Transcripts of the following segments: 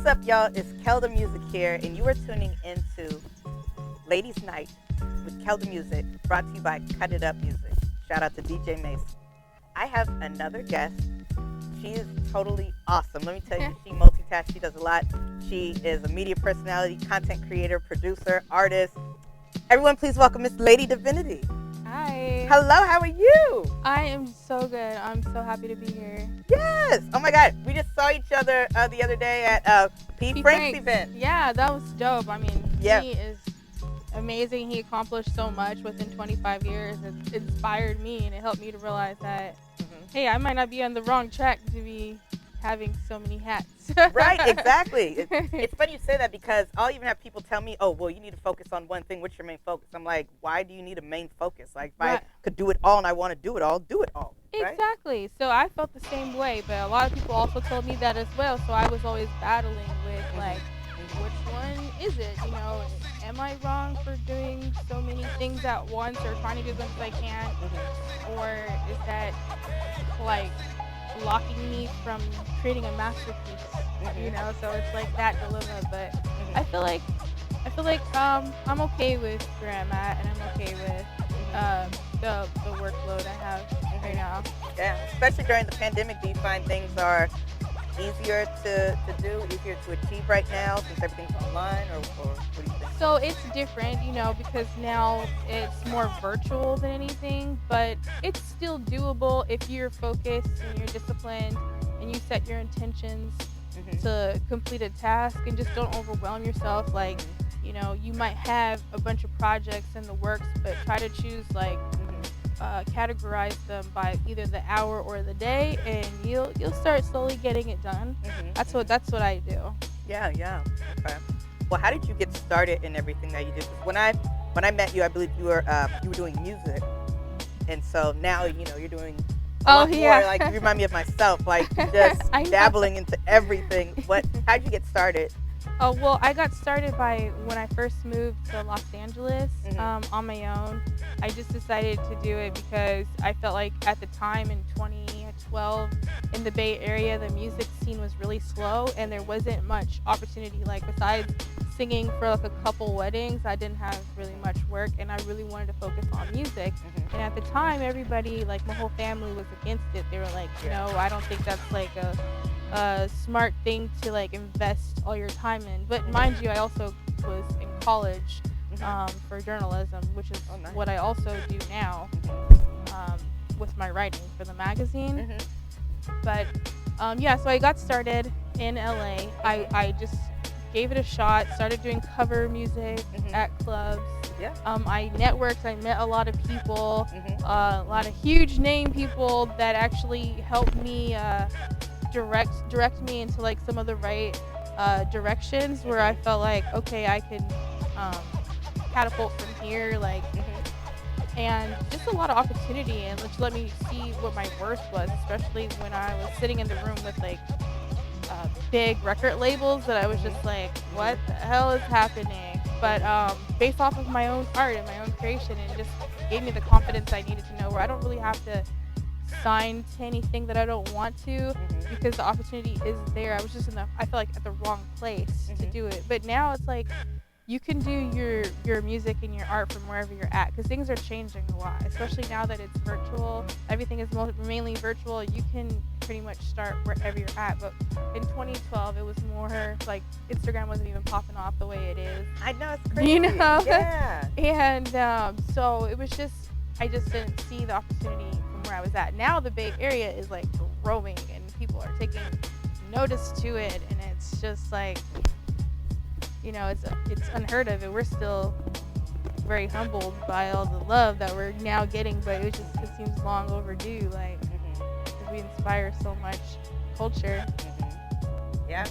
up, y'all? It's Keldamuzik here, and you are tuning into Ladies Night with Keldamuzik, brought to you by Cut It Up Music. Shout out to DJ Mason. I have another guest. She is totally awesome. Let me tell you, she multitasks. She does a lot. She is a media personality, content creator, producer, artist. Everyone, please welcome Miss Lady Diviniti. Hi. Hello, how are you? I am so good. I'm so happy to be here. Yes. Oh my God, we just saw each other the other day at P. Frank's event. Yeah, that was dope. I mean, yeah. He is amazing. He accomplished so much within 25 years. It inspired me, and it helped me to realize that, hey, I might not be on the wrong track to be having so many hats. Right, exactly. It's funny you say that because I'll even have people tell me, oh, well, you need to focus on one thing. What's your main focus? I'm like, why do you need a main focus? Like, if I could do it all and I want to do it all, do it all. Right? Exactly. So I felt the same way, but a lot of people also told me that as well. So I was always battling with, like, which one is it? You know, am I wrong for doing so many things at once or trying to do as much as I can? Or is that, like, blocking me from creating a masterpiece, you know? So it's like that dilemma, but I feel like I'm okay with where I'm at, and I'm okay with the workload I have right now. Yeah, especially during the pandemic, do you find things are easier to do, easier to achieve right now since everything's online, or what do you think? So it's different, you know, because now it's more virtual than anything, but it's still doable if you're focused and you're disciplined and you set your intentions to complete a task, and just don't overwhelm yourself. Like, you know, you might have a bunch of projects in the works, but try to choose, like, categorize them by either the hour or the day, and you'll start slowly getting it done. That's what I do. Yeah. Okay. Well, how did you get started in everything that you did? 'Cause when I met you, I believe you were doing music, and so now you're doing a lot more. Like, you remind me of myself, like just dabbling into everything. How'd you get started? Oh, well, I got started by when I first moved to Los Angeles on my own. I just decided to do it because I felt like at the time in 2012 in the Bay Area, the music scene was really slow, and there wasn't much opportunity. Like, besides singing for like a couple weddings, I didn't have really much work, and I really wanted to focus on music. And at the time, everybody, like my whole family, was against it. They were like, no, I don't think that's like a smart thing to like invest all your time in. But mind you, I also was in college for journalism, which is what I also do now with my writing for the magazine. But so I got started in LA. I just gave it a shot, started doing cover music at clubs. I networked, I met a lot of people, a lot of huge name people that actually helped me direct me into like some of the right directions where I felt like, okay, I can catapult from here, like, and just a lot of opportunity, and just let me see what my worth was, especially when I was sitting in the room with like big record labels that I was just like, what the hell is happening? But based off of my own art and my own creation, it just gave me the confidence I needed to know where I don't really have to sign to anything that I don't want to, because the opportunity is there. I was just I feel like at the wrong place to do it. But now it's like you can do your music and your art from wherever you're at, because things are changing a lot, especially now that it's virtual. Everything is mainly virtual. You can pretty much start wherever you're at. But in 2012, it was more like Instagram wasn't even popping off the way it is. I know, it's crazy. You know? Yeah. And so it was just, I just didn't see the opportunity from where I was at. Now the Bay Area is like growing, and people are taking notice to it, and it's just like, you know, it's unheard of, and we're still very humbled by all the love that we're now getting, but it seems long overdue. Like, we inspire so much culture. Yeah.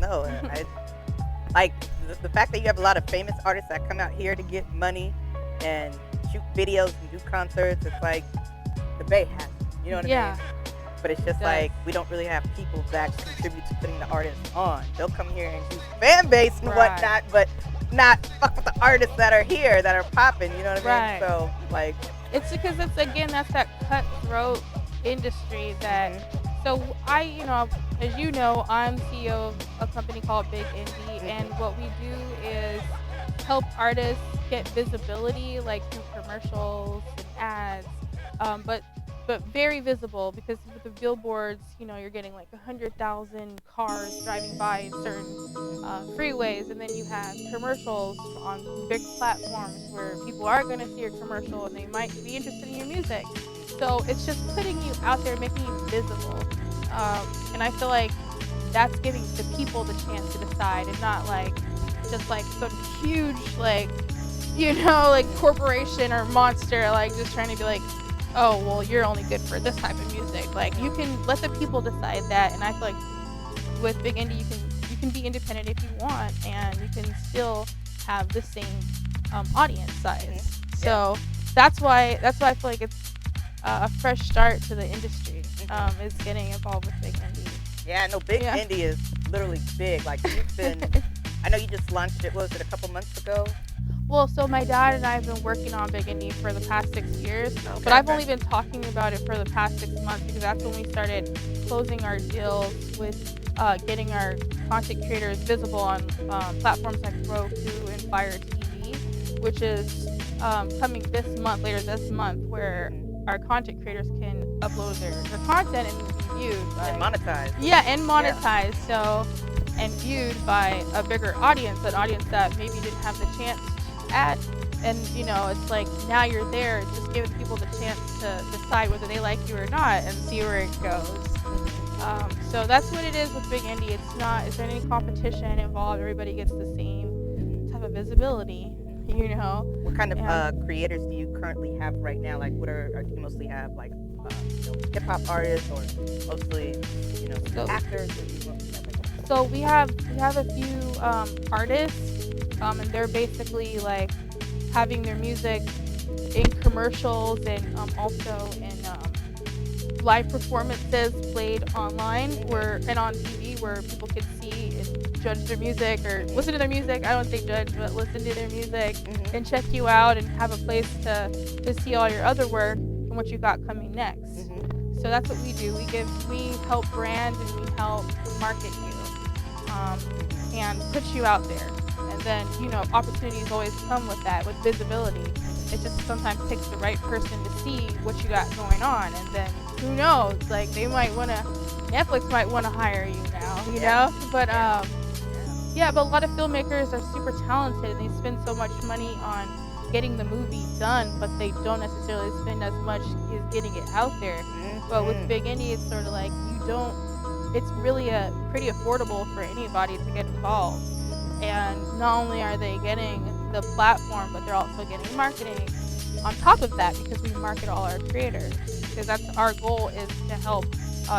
No, I like the fact that you have a lot of famous artists that come out here to get money and shoot videos and do concerts. It's like the Bay has it, you know what I mean? But it's just like we don't really have people that contribute to putting the artists on. They'll come here and do fan base and whatnot, but not fuck with the artists that are here that are popping. You know what I mean? So like, it's because that's that cutthroat industry that. So I, as you know, I'm CEO of a company called Big Indie, and what we do is help artists get visibility, like through commercials and ads, but very visible, because with the billboards, you're getting like 100,000 cars driving by in certain freeways, and then you have commercials on big platforms where people are going to see your commercial and they might be interested in your music. So it's just putting you out there, making you visible. And I feel like that's giving the people the chance to decide, and not like just like some huge like corporation or monster like just trying to be like, oh well, you're only good for this type of music. Like, you can let the people decide that, and I feel like with Big Indie you can be independent if you want, and you can still have the same audience size. So that's why I feel like it's a fresh start to the industry, is getting involved with Big Indie. Yeah, no, Big Indie is literally big. Like, you've been, I know you just launched it, what was it, a couple months ago? Well, so my dad and I have been working on Big Indie for the past 6 years, but I've only been talking about it for the past 6 months, because that's when we started closing our deals with getting our content creators visible on platforms like Roku and Fire TV, which is coming later this month, where our content creators can upload their content and be viewed and monetized. Yeah, and monetized. So, and viewed by a bigger audience, an audience that maybe didn't have the chance to add. And it's like, now you're there, just giving people the chance to decide whether they like you or not, and see where it goes. So that's what it is with Big Indie. Is there any competition involved? Everybody gets the same type of visibility. What kind of creators do you currently have right now? Like, do you mostly have like hip hop artists, or mostly actors? So we have a few artists, and they're basically like having their music in commercials, and also in live performances played online and on TV, where people can see and judge their music, or listen to their music. I don't say judge, but listen to their music, and check you out, and have a place to see all your other work and what you got coming next. So that's what we do. We help brand, and we help market you, and put you out there. And then opportunities always come with that, with visibility. It just sometimes takes the right person to see what you got going on, and then who knows? Like, Netflix might want to hire you now, you know? But but a lot of filmmakers are super talented, and they spend so much money on getting the movie done, but they don't necessarily spend as much as getting it out there. But with Big Indie, it's sort of like it's really pretty affordable for anybody to get involved. And not only are they getting the platform, but they're also getting marketing on top of that, because we market all our creators. Because that's our goal, is to help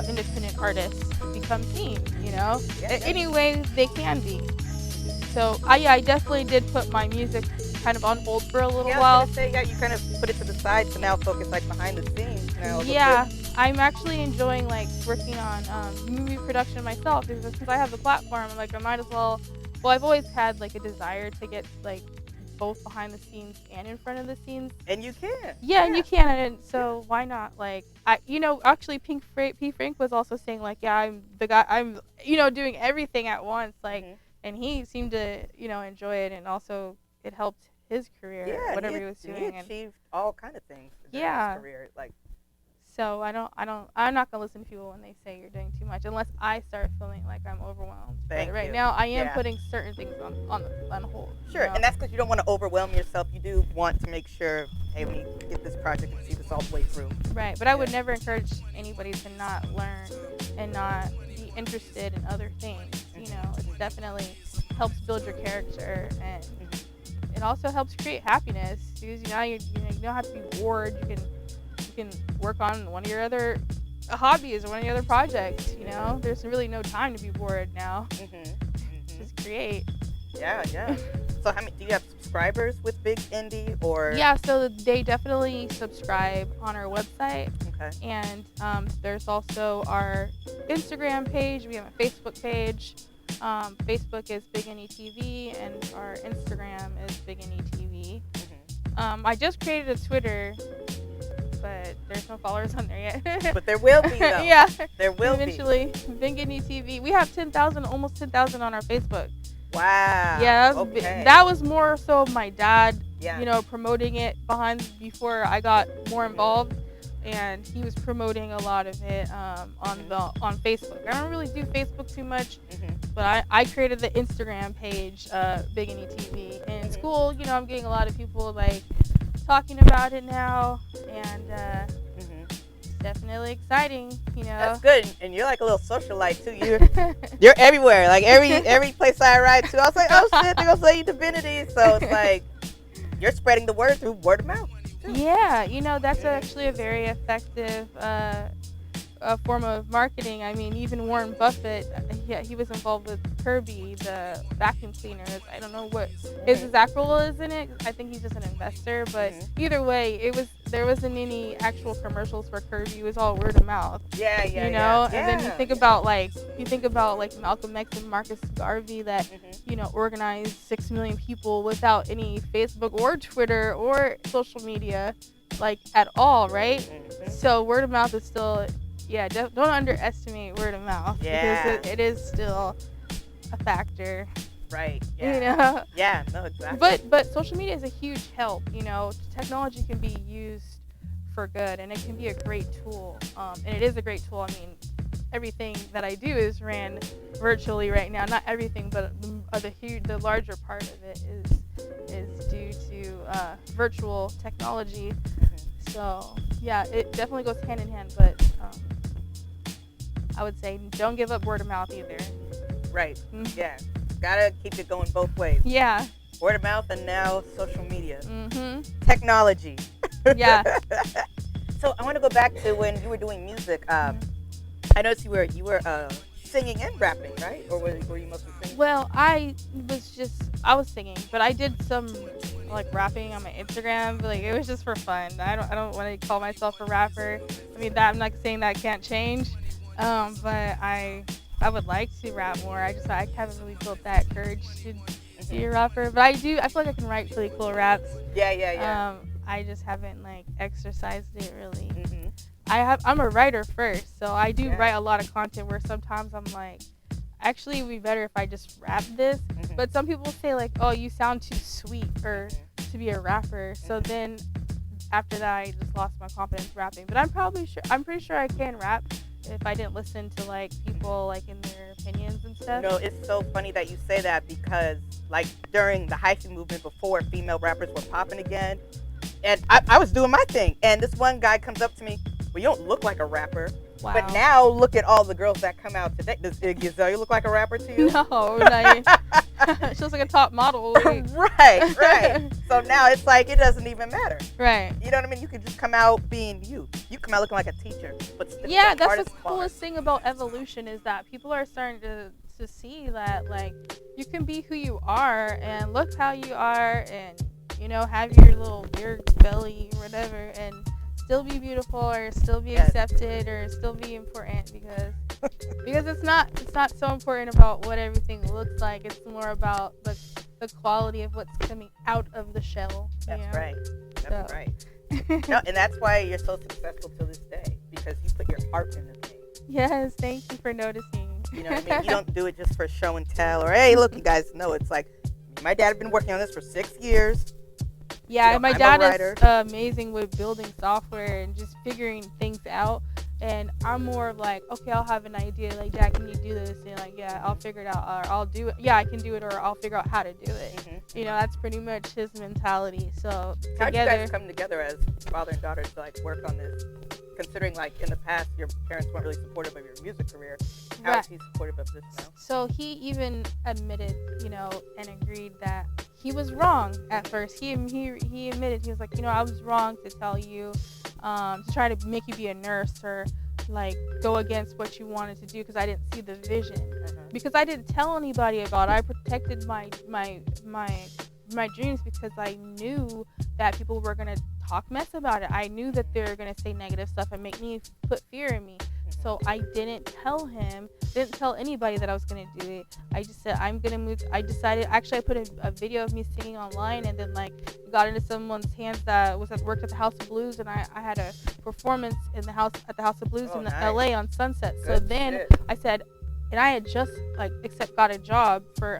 independent artists become seen, any way they can be. So I definitely did put my music kind of on hold for a little while. I was gonna say, you kind of put it to the side to now focus like behind the scenes now. Yeah, I'm actually enjoying like working on movie production myself, because since I have the platform, I'm like, I might as well. Well, I've always had like a desire to get like both behind the scenes and in front of the scenes. And you can. Yeah, and you can. And so why not? Like, actually, P. Frank was also saying like, I'm the guy. I'm doing everything at once. Like, and he seemed to enjoy it, and also it helped his career, whatever he was doing. He achieved all kind of things in his career. Like, so I'm not gonna listen to people when they say you're doing too much, unless I start feeling like I'm overwhelmed. But right now, I am putting certain things on hold. Sure, and that's because you don't want to overwhelm yourself. You do want to make sure, hey, we get this project and see this all the way through. Right, but I would never encourage anybody to not learn and not be interested in other things. It definitely helps build your character, and it also helps create happiness, because you don't have to be bored. You can work on one of your other hobbies or one of your other projects. There's really no time to be bored now. Just create. Yeah. So do you have subscribers with Big Indie, or? Yeah, so they definitely subscribe on our website. Okay. And there's also our Instagram page. We have a Facebook page. Facebook is Big Indie TV, and our Instagram is Big Indie TV. I just created a Twitter but there's no followers on there yet. But there will be, though. Yeah. There will Eventually. Diviniti TV. We have 10,000, almost 10,000 on our Facebook. Wow. Yeah, Okay. that was more so my dad, Yeah. promoting it before I got more involved, and he was promoting a lot of it on Facebook. I don't really do Facebook too much, but I created the Instagram page, Diviniti TV, and it's cool. I'm getting a lot of people like talking about it now, and definitely exciting. That's good, and you're like a little socialite too. You're everywhere. Like every place I ride to, I was like, oh shit, they're gonna say you Divinity. So it's like you're spreading the word through word of mouth. Too. Yeah, that's actually a very effective form of marketing. I mean, even Warren Buffett, he was involved with Kirby, the vacuum cleaners. I don't know what his exact role is in it. I think he's just an investor, but either way, there wasn't any actual commercials for Kirby. It was all word of mouth. Yeah. And then you think about like Malcolm X and Marcus Garvey that organized 6 million people without any Facebook or Twitter or social media like at all, right? So word of mouth is still. Yeah, don't underestimate word of mouth because it is still a factor. Right. Yeah. Yeah. No, exactly. But social media is a huge help. Technology can be used for good, and it can be a great tool. And it is a great tool. I mean, everything that I do is ran virtually right now. Not everything, but the larger part of it is due to virtual technology. So yeah, it definitely goes hand in hand, but. I would say don't give up word of mouth either. Right. Yeah. Gotta keep it going both ways. Yeah. Word of mouth and now social media. Technology. Yeah. So I want to go back to when you were doing music. I noticed you were singing and rapping, right? Or were you mostly singing? Well, I was singing, but I did some like rapping on my Instagram. Like it was just for fun. I don't want to call myself a rapper. I mean, I'm not saying that can't change. But I would like to rap more. I haven't really built that courage to be a rapper. But I feel like I can write really cool raps. Yeah. I just haven't like exercised it really. I'm a writer first, so I do write a lot of content where sometimes I'm like, actually it would be better if I just rap this. But some people say like, oh, you sound too sweet to be a rapper. So then after that I just lost my confidence rapping. But I'm pretty sure I can rap. If I didn't listen to like people like in their opinions and stuff. No, it's so funny that you say that because like during the hyphy movement before female rappers were popping again, and I was doing my thing, and this one guy comes up to me, well, you don't look like a rapper. Wow. But now look at all the girls that come out today. Does Iggy Azalea look like a rapper to you? No, she looks like a top model. Right. So now it's like it doesn't even matter. Right. You know what I mean? You can just come out being you. You come out looking like a teacher. But that's the coolest thing about evolution is that people are starting to see that like you can be who you are and look how you are and have your little weird belly or whatever and still be beautiful or still be accepted or still be important because it's not so important about what everything looks like. It's more about the quality of what's coming out of the shell. That's right. No, and that's why you're so successful to this day because you put your heart in the thing. Yes, thank you for noticing. You know what I mean? You don't do it just for show and tell or hey, look, you guys know. It's like my dad had been working on this for 6 years. Yeah, my dad is amazing with building software and just figuring things out. And I'm more of like, okay, I'll have an idea. Like, Dad, can you do this? And like, yeah, I'll figure it out. Or I'll do it. Yeah, I can do it. Or I'll figure out how to do it. That's pretty much his mentality. So how did you guys come together as father and daughter to like work on this? Considering like in the past your parents weren't really supportive of your music career, how is he supportive of this now? So he even admitted, and agreed that he was wrong at first. He admitted, he was like, I was wrong to tell you, to try to make you be a nurse or like go against what you wanted to do because I didn't see the vision. Because I didn't tell anybody about it. I protected my dreams because I knew that people were gonna talk mess about it. I knew that they were gonna say negative stuff and make me put fear in me. So I didn't tell anybody that I was going to do it. I just said, I'm going to move. I decided, actually, I put a video of me singing online, and then, like, got into someone's hands that worked at the House of Blues, and I had a performance at the House of Blues in nice. LA on Sunset. Good so then shit. I said, and I had just, like, got a job for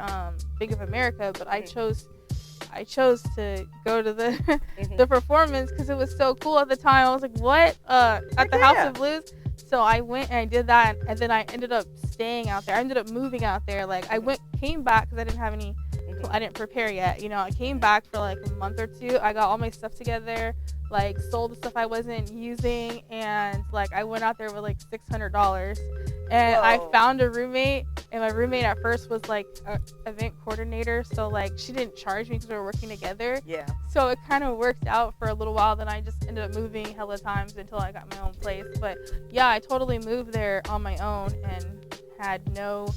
Big of America, but I chose to go to the the performance because it was so cool at the time. I was like, what? At the House of Blues? So I went and I did that, and then I ended up staying out there. I ended up moving out there. Like, came back because I didn't have any, I didn't prepare yet. You know, I came back for like a month or two. I got all my stuff together, like sold the stuff I wasn't using, and like I went out there with like $600. And Whoa. I found a roommate, and my roommate at first was like an event coordinator, so like she didn't charge me because we were working together. Yeah. So it kind of worked out for a little while. Then I just ended up moving hella times until I got my own place. But yeah, I totally moved there on my own and had no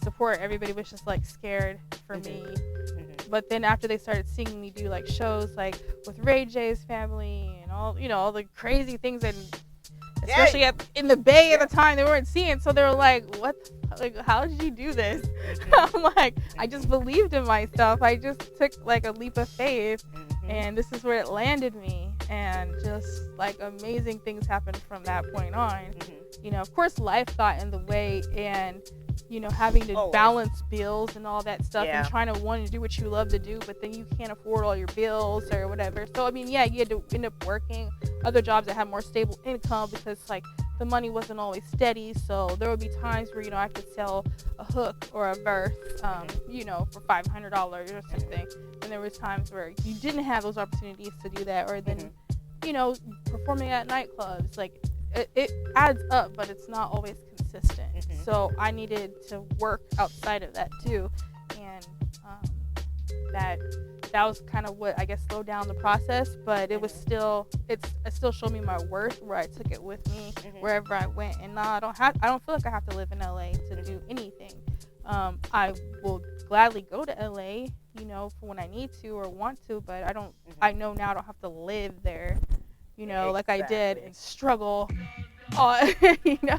support. Everybody was just like scared for me. But then after they started seeing me do like shows like with Ray J's family and all, you know, all the crazy things, and especially in the Bay at the time, they weren't seeing. So they were like, what? Like, how did you do this? I'm like, I just believed in myself. I just took like a leap of faith, and this is where it landed me. And just like amazing things happened from that point on. You know, of course, life got in the way, and you know, having to balance bills and all that stuff, and trying to want to do what you love to do, but then you can't afford all your bills or whatever. So I mean, yeah, you had to end up working other jobs that had more stable income because like the money wasn't always steady. So there would be times where, you know, I could sell a hook or a verse, you know, for $500 or something. And there was times where you didn't have those opportunities to do that, or then, you know, performing at nightclubs, like it adds up, but it's not always consistent. So I needed to work outside of that too, and that was kind of what I guess slowed down the process. But it was still, it still showed me my worth, where I took it with me wherever I went. And now I don't feel like I have to live in LA to do anything. I will gladly go to LA, you know, for when I need to or want to, but I don't. I know now I don't have to live there, you know, like I did, and struggle. You know.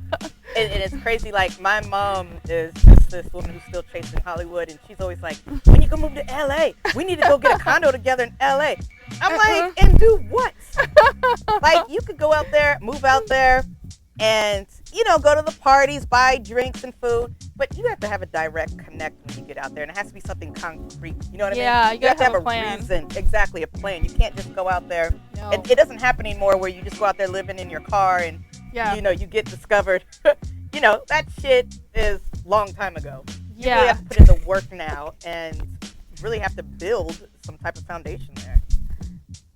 And it's crazy. Like, my mom is just this woman who's still chasing Hollywood, and she's always like, when you gonna move to LA? We need to go get a condo together in LA. I'm like, and do what? Like, you could go out there, move out there, and, you know, go to the parties, buy drinks and food, but you have to have a direct connect when you get out there, and it has to be something concrete. You know what I mean? Yeah, you have to have a plan. reason. Exactly, a plan. You can't just go out there. No. It doesn't happen anymore where you just go out there living in your car and, you know, you get discovered. You know, that shit is long time ago. You really have to put in the work now and really have to build some type of foundation there.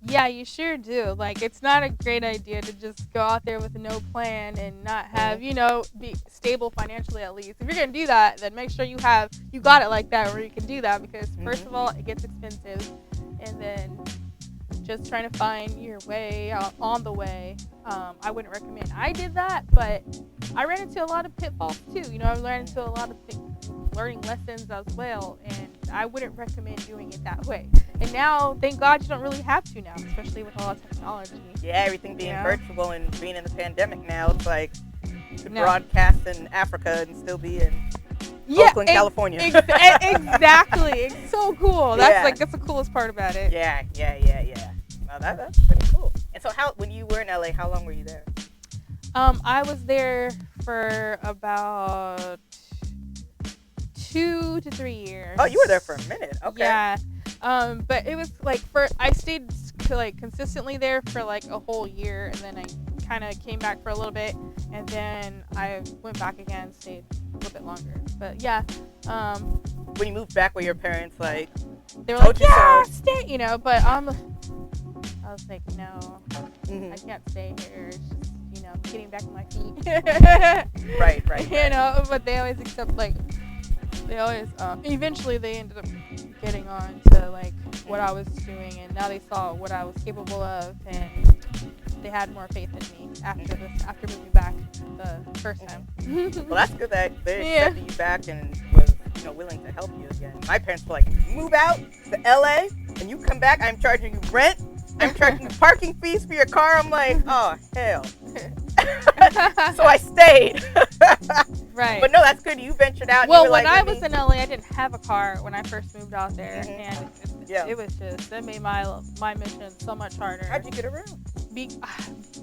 Yeah, you sure do. Like, it's not a great idea to just go out there with no plan and not have, you know, be stable financially at least. If you're going to do that, then make sure you got it like that where you can do that, because first of all, it gets expensive, and then just trying to find your way on the way. I wouldn't recommend I did that, but I ran into a lot of pitfalls too. You know, I ran into a lot of learning lessons as well, and I wouldn't recommend doing it that way. And now, thank God, you don't really have to now, especially with all the technology. Yeah, everything being virtual and being in the pandemic now, it's like you can broadcast in Africa and still be in Oakland, California. Exactly. It's so cool. That's the coolest part about it. Yeah. Well, that's pretty cool. And so, when you were in LA, how long were you there? I was there for about 2 to 3 years. Oh, you were there for a minute. Okay. Yeah. But it was like I stayed like consistently there for like a whole year, and then I kind of came back for a little bit, and then I went back again, stayed a little bit longer. But yeah. When you moved back, were your parents like? They were like, yeah, stay, you know. But I was like, no, I can't stay here. It's just, you know, getting back on my feet. Right. You know, but they always accept, like, they always, eventually they ended up getting on to, like, what I was doing, and now they saw what I was capable of, and they had more faith in me after moving back the first time. Well, that's good that they accepted you back and was, you know, willing to help you again. My parents were like, move out to LA, and you come back, I'm charging you rent. I'm charging you parking fees for your car. I'm like, oh, hell. So I stayed. Right. But no, that's good. You ventured out. Well, you were when like, I was in LA, I didn't have a car when I first moved out there, and it was just, that made my mission so much harder. How'd you get around?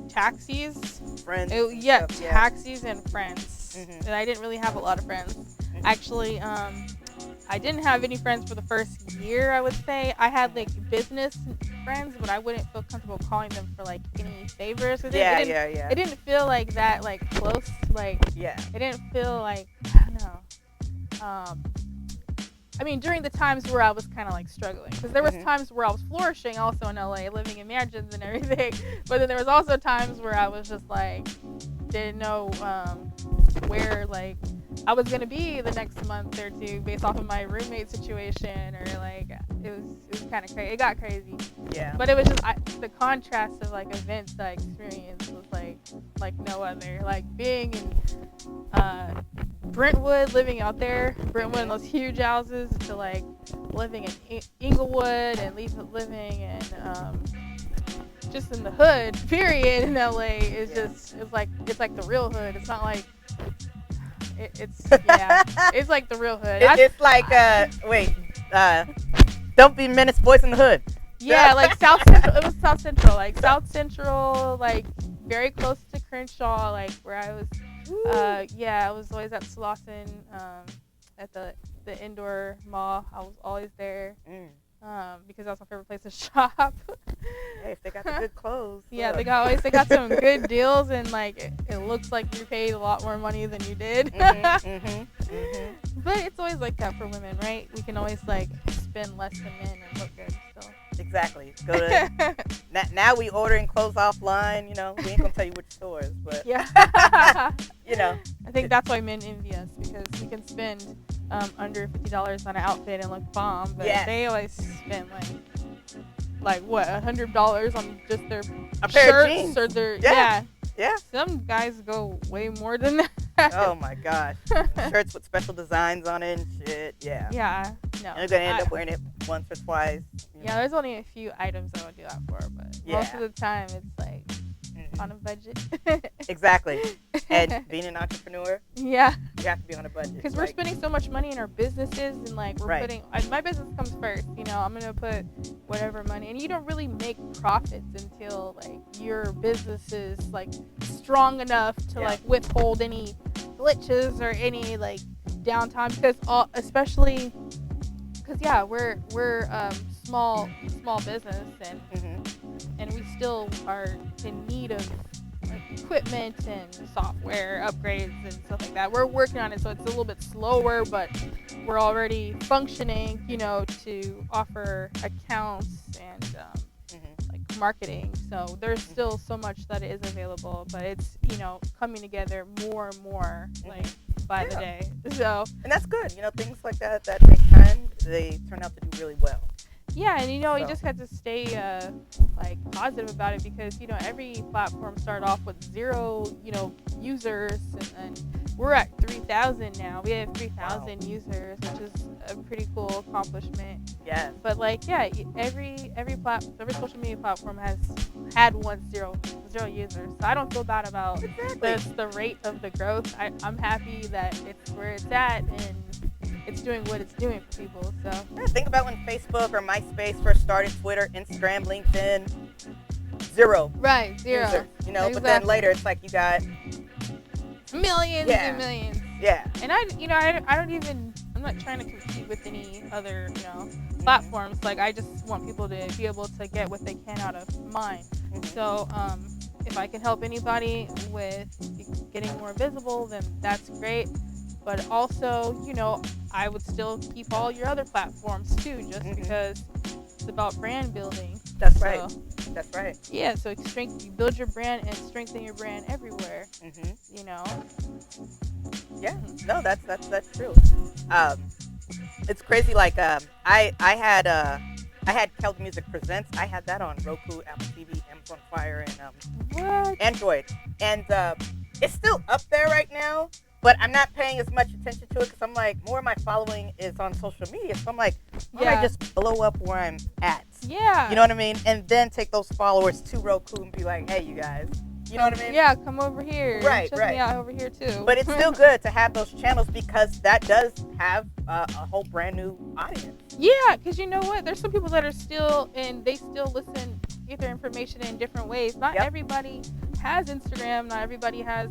Taxis. Friends. Taxis and friends. And I didn't really have a lot of friends. Actually, I didn't have any friends for the first year, I would say. I had like business friends, but I wouldn't feel comfortable calling them for like any favors. It didn't feel like that, like close. Like, it didn't feel like, I don't know. I mean, during the times where I was kind of like struggling, because there was times where I was flourishing also in LA, living in mansions and everything. But then there was also times where I was just like, didn't know where like I was gonna be the next month or two based off of my roommate situation, or like it was kind of crazy. It got crazy. Yeah. But it was just the contrast of like events that I experienced was like no other. Like being in Brentwood, living out there, Brentwood in those huge houses, to like living in Inglewood and living in just in the hood, period, in LA is just it's like the real hood. It's not like it's like the real hood. It's like Don't Be Menace, Boys in the Hood. Yeah, like South Central. It was South Central, like South Central, like very close to Crenshaw, like where I was. I was always at Slauson, at the indoor mall. I was always there. Because that's my favorite place to shop. Hey, if they got the good clothes. Yeah, they got some good deals, and like it looks like you paid a lot more money than you did. But it's always like that for women, right? We can always like spend less than men and look good. So. Exactly. Go to now we ordering clothes offline. You know, we ain't gonna tell you which stores, but you know. I think that's why men envy us, because we can spend under $50 on an outfit and look bomb, but they always spend like what, $100 on just their shirts or their yeah. Some guys go way more than that. Oh my gosh. Shirts with special designs on it and shit. Yeah. Yeah. No. And you're gonna end up wearing it once or twice. Yeah, there's only a few items I would do that for, but most of the time it's like on a budget. Exactly. And being an entrepreneur, you have to be on a budget. Because we're spending so much money in our businesses, and like we're putting, my business comes first, you know, I'm going to put whatever money, and you don't really make profits until like your business is like strong enough to like withhold any glitches or any like downtime, because especially because we're small business, and we still are in need of like equipment and software upgrades and stuff like that. We're working on it, so it's a little bit slower, but we're already functioning, you know, to offer accounts and like marketing. So there's still so much that is available, but it's, you know, coming together more and more like by the day. So, and that's good. You know, things like that take time, they turn out to do really well. Yeah, and you know, you just have to stay like positive about it, because you know every platform started off with 0, you know, users, and we're at 3,000 now. We have 3,000 users, which is a pretty cool accomplishment. Yeah. But like, every social media platform has had zero users. So I don't feel bad about the rate of the growth. I'm happy that it's where it's at, and it's doing what it's doing for people. So think about when Facebook or MySpace first started, Twitter, Instagram, LinkedIn, 0. Right, 0. Users, you know, but then later it's like you got millions and millions. Yeah. And I'm not trying to compete with any other, you know, platforms. Like, I just want people to be able to get what they can out of mine. So if I can help anybody with getting more visible, then that's great. But also, you know, I would still keep all your other platforms too, just because it's about brand building. That's right. That's right. Yeah, so you build your brand and strengthen your brand everywhere. You know. Yeah. No, that's true. It's crazy. Like I had Keldamuzik Presents. I had that on Roku, Apple TV, Amazon Fire, and Android. And it's still up there right now. But I'm not paying as much attention to it, because I'm like, more of my following is on social media. So I'm like, why don't I just blow up where I'm at? Yeah. You know what I mean? And then take those followers to Roku and be like, hey, you guys, You know what I mean? Yeah, come over here. Right, Check right. me out over here too. But it's still good to have those channels because that does have a whole brand new audience. Yeah, because you know what? There's some people that are still, and they still listen, get their information in different ways. Not everybody has Instagram. Not everybody has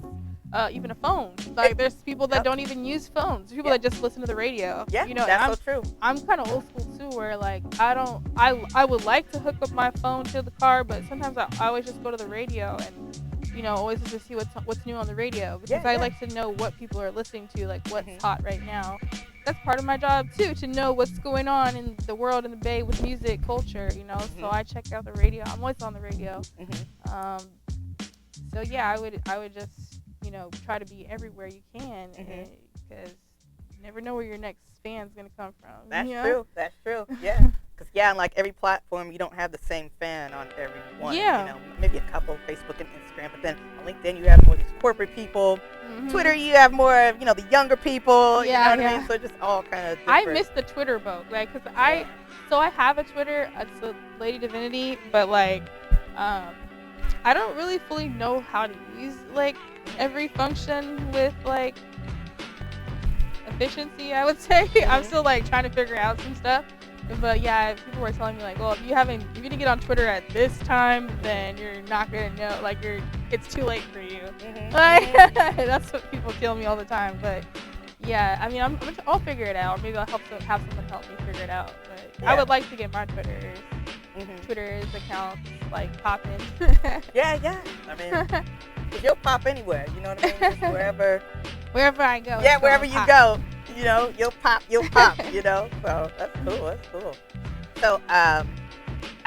even a phone. Like, there's people that don't even use phones. There's people that just listen to the radio. Yeah, you know, that's so true. I'm kind of old school too, where like I would like to hook up my phone to the car, but sometimes I always just go to the radio and always just to see what's new on the radio, because I like to know what people are listening to, like what's hot right now. That's part of my job too, to know what's going on in the world in the Bay with music culture, So I check out the radio. I'm always on the radio. So yeah, I would just try to be everywhere you can, because you never know where your next fan's gonna come from. That's true. That's true. Yeah. Because on like every platform, you don't have the same fan on every one. Yeah. Maybe a couple, Facebook and Instagram, but then on LinkedIn you have more of these corporate people. Twitter, you have more of the younger people. Yeah, you know what I mean? So just all kind of different. I miss the Twitter boat, like, because I have a Twitter. It's a Lady Divinity, but like, I don't really fully know how to use like every function with like efficiency, I would say. I'm still like trying to figure out some stuff. But yeah, people were telling me like, well, if you didn't get on Twitter at this time, then you're not gonna know. Like, it's too late for you. That's what people tell me all the time. But yeah, I mean, I'll figure it out. Maybe I'll have someone help me figure it out. But I would like to get my Twitter's accounts like popping. Yeah. I mean, you'll pop anywhere. You know what I mean? Just wherever I go. Yeah, wherever you go. You'll pop. So that's cool. So I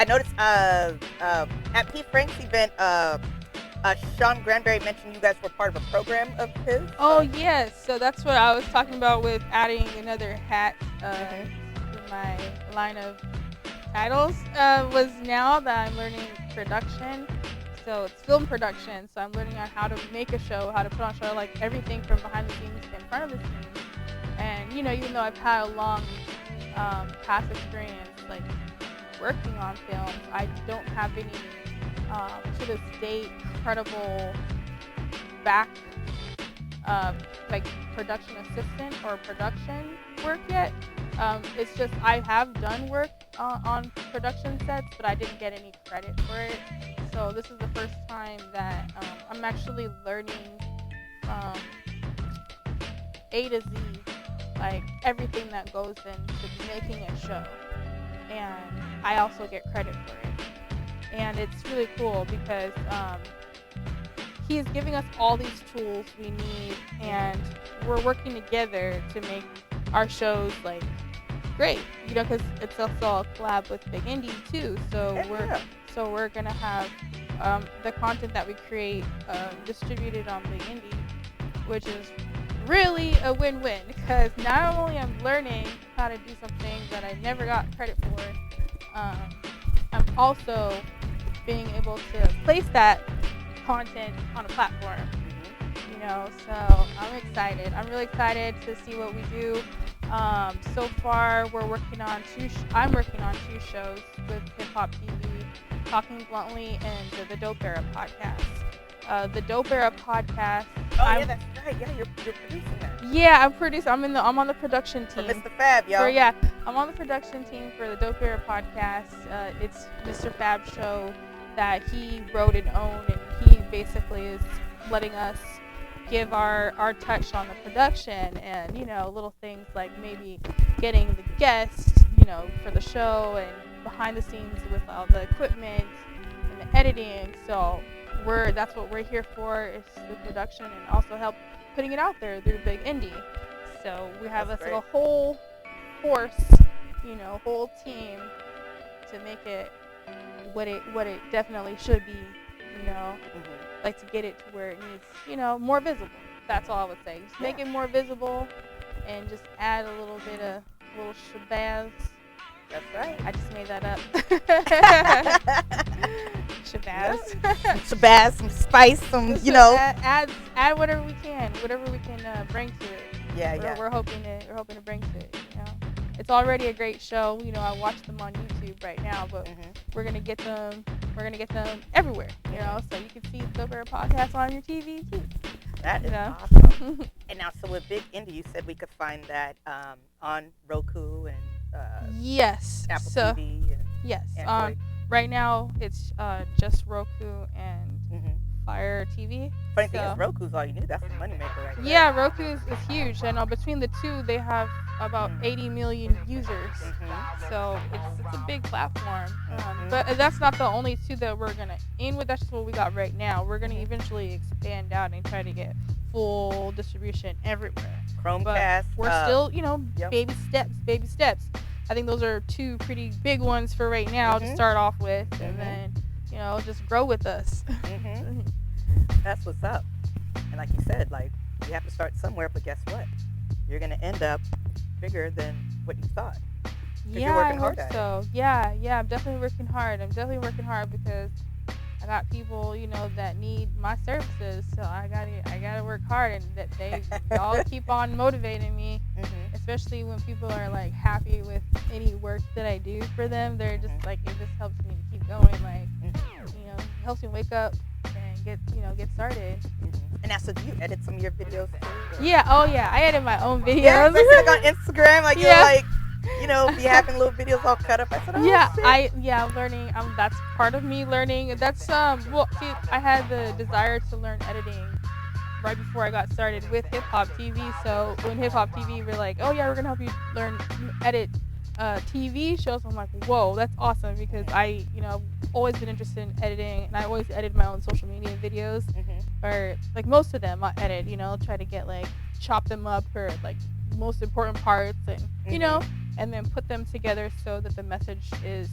noticed at P. Frank's event, Sean Granberry mentioned you guys were part of a program of his. Oh yes, so that's what I was talking about with adding another hat to my line of titles. Was now that I'm learning production. So it's film production. So I'm learning on how to make a show, how to put on a show, like everything from behind the scenes to in front of the scenes. And even though I've had a long past experience like working on films, I don't have any to this date credible back like production assistant or production work yet. It's just I have done work on production sets, but I didn't get any credit for it. So this is the first time that I'm actually learning from A to Z, like everything that goes into making a show, and I also get credit for it. And it's really cool because he is giving us all these tools we need, and we're working together to make our shows like great, because it's also a collab with Big Indie too. So we're gonna have the content that we create distributed on Big Indie, which is really a win-win, because not only I'm learning how to do something that I never got credit for, I'm also being able to place that content on a platform. So I'm excited. I'm really excited to see what we do. So far, I'm working on two shows with Hip Hop TV, Talking Bluntly, and the Dope Era podcast. The Dope Era podcast. Oh, yeah, that's right. Yeah, you're producing that. Yeah, I'm producing. I'm on the production team. For Mr. Fab, y'all. I'm on the production team for the Dope Era podcast. It's Mr. Fab's show that he wrote and owned, and he basically is letting us give our touch on the production, and little things like maybe getting the guests for the show, and behind the scenes with all the equipment and the editing. So that's what we're here for, is the production, and also help putting it out there through Big Indie. So we have a whole force, whole team to make it what it definitely should be, like to get it to where it needs, more visible. That's all I would say. Just make it more visible, and just add a little bit of little shabazz. That's right. I just made that up. Shabazz. Yeah. Shabazz, some spice, some, Add whatever we can bring to it. Yeah. We're hoping to bring to it. It's already a great show. I watch them on YouTube right now, but we're gonna get them we're gonna get them everywhere. You know, so you can see the Bear podcast on your TV too. That is You know? awesome. And now, so with Big Indie, you said we could find that on Roku and Yes. Apple So TV and yes. Android. Right now it's just Roku and Fire TV. Funny thing is, Roku's all you need. That's the moneymaker right there. Yeah, Roku is huge. I know between the two, they have about 80 million users. So it's a big platform. But that's not the only two that we're going to aim with. That's just what we got right now. We're going to eventually expand out and try to get full distribution everywhere. Chromecast. But we're still, yep. baby steps. I think those are two pretty big ones for right now to start off with. And then, just grow with us. That's what's up. And like you said, like, you have to start somewhere, but guess what? You're going to end up bigger than what you thought. Yeah, I hope so. Yeah, I'm definitely working hard. Because I got people, that need my services. So I gotta work hard, and that they all keep on motivating me. Especially when people are like happy with any work that I do for them. They're just like, it just helps me to keep going. Like, helps me wake up and get started. And now, so do you edit some of your videos too? Or? Yeah. Oh yeah, I edit my own videos. Yeah, I see like on Instagram, like you're like, be having little videos all cut up. I said, I'm learning. That's part of me learning. That's see, I had the desire to learn editing right before I got started with Hip Hop TV. So when Hip Hop TV were like, oh yeah, we're gonna help you learn edit TV shows, I'm like, whoa, that's awesome, because I always been interested in editing, and I always edit my own social media videos, or like most of them I edit, try to get like chop them up for like most important parts, and and then put them together so that the message is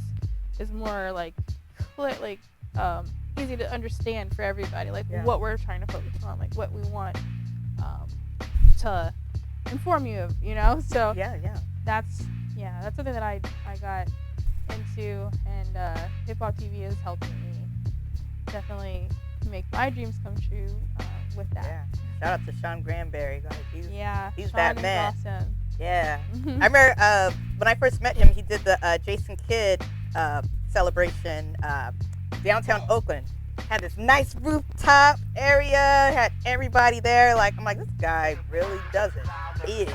more like easy to understand for everybody, like what we're trying to focus on, like what we want to inform you of, so that's something that I got into, and Hip Hop TV is helping me definitely make my dreams come true with that. Yeah. Shout out to Sean Granberry. Like, he's Sean that is man. Awesome. Yeah. I remember when I first met him, he did the Jason Kidd celebration downtown Oakland. Had this nice rooftop area, had everybody there. Like, I'm like, this guy really does it big.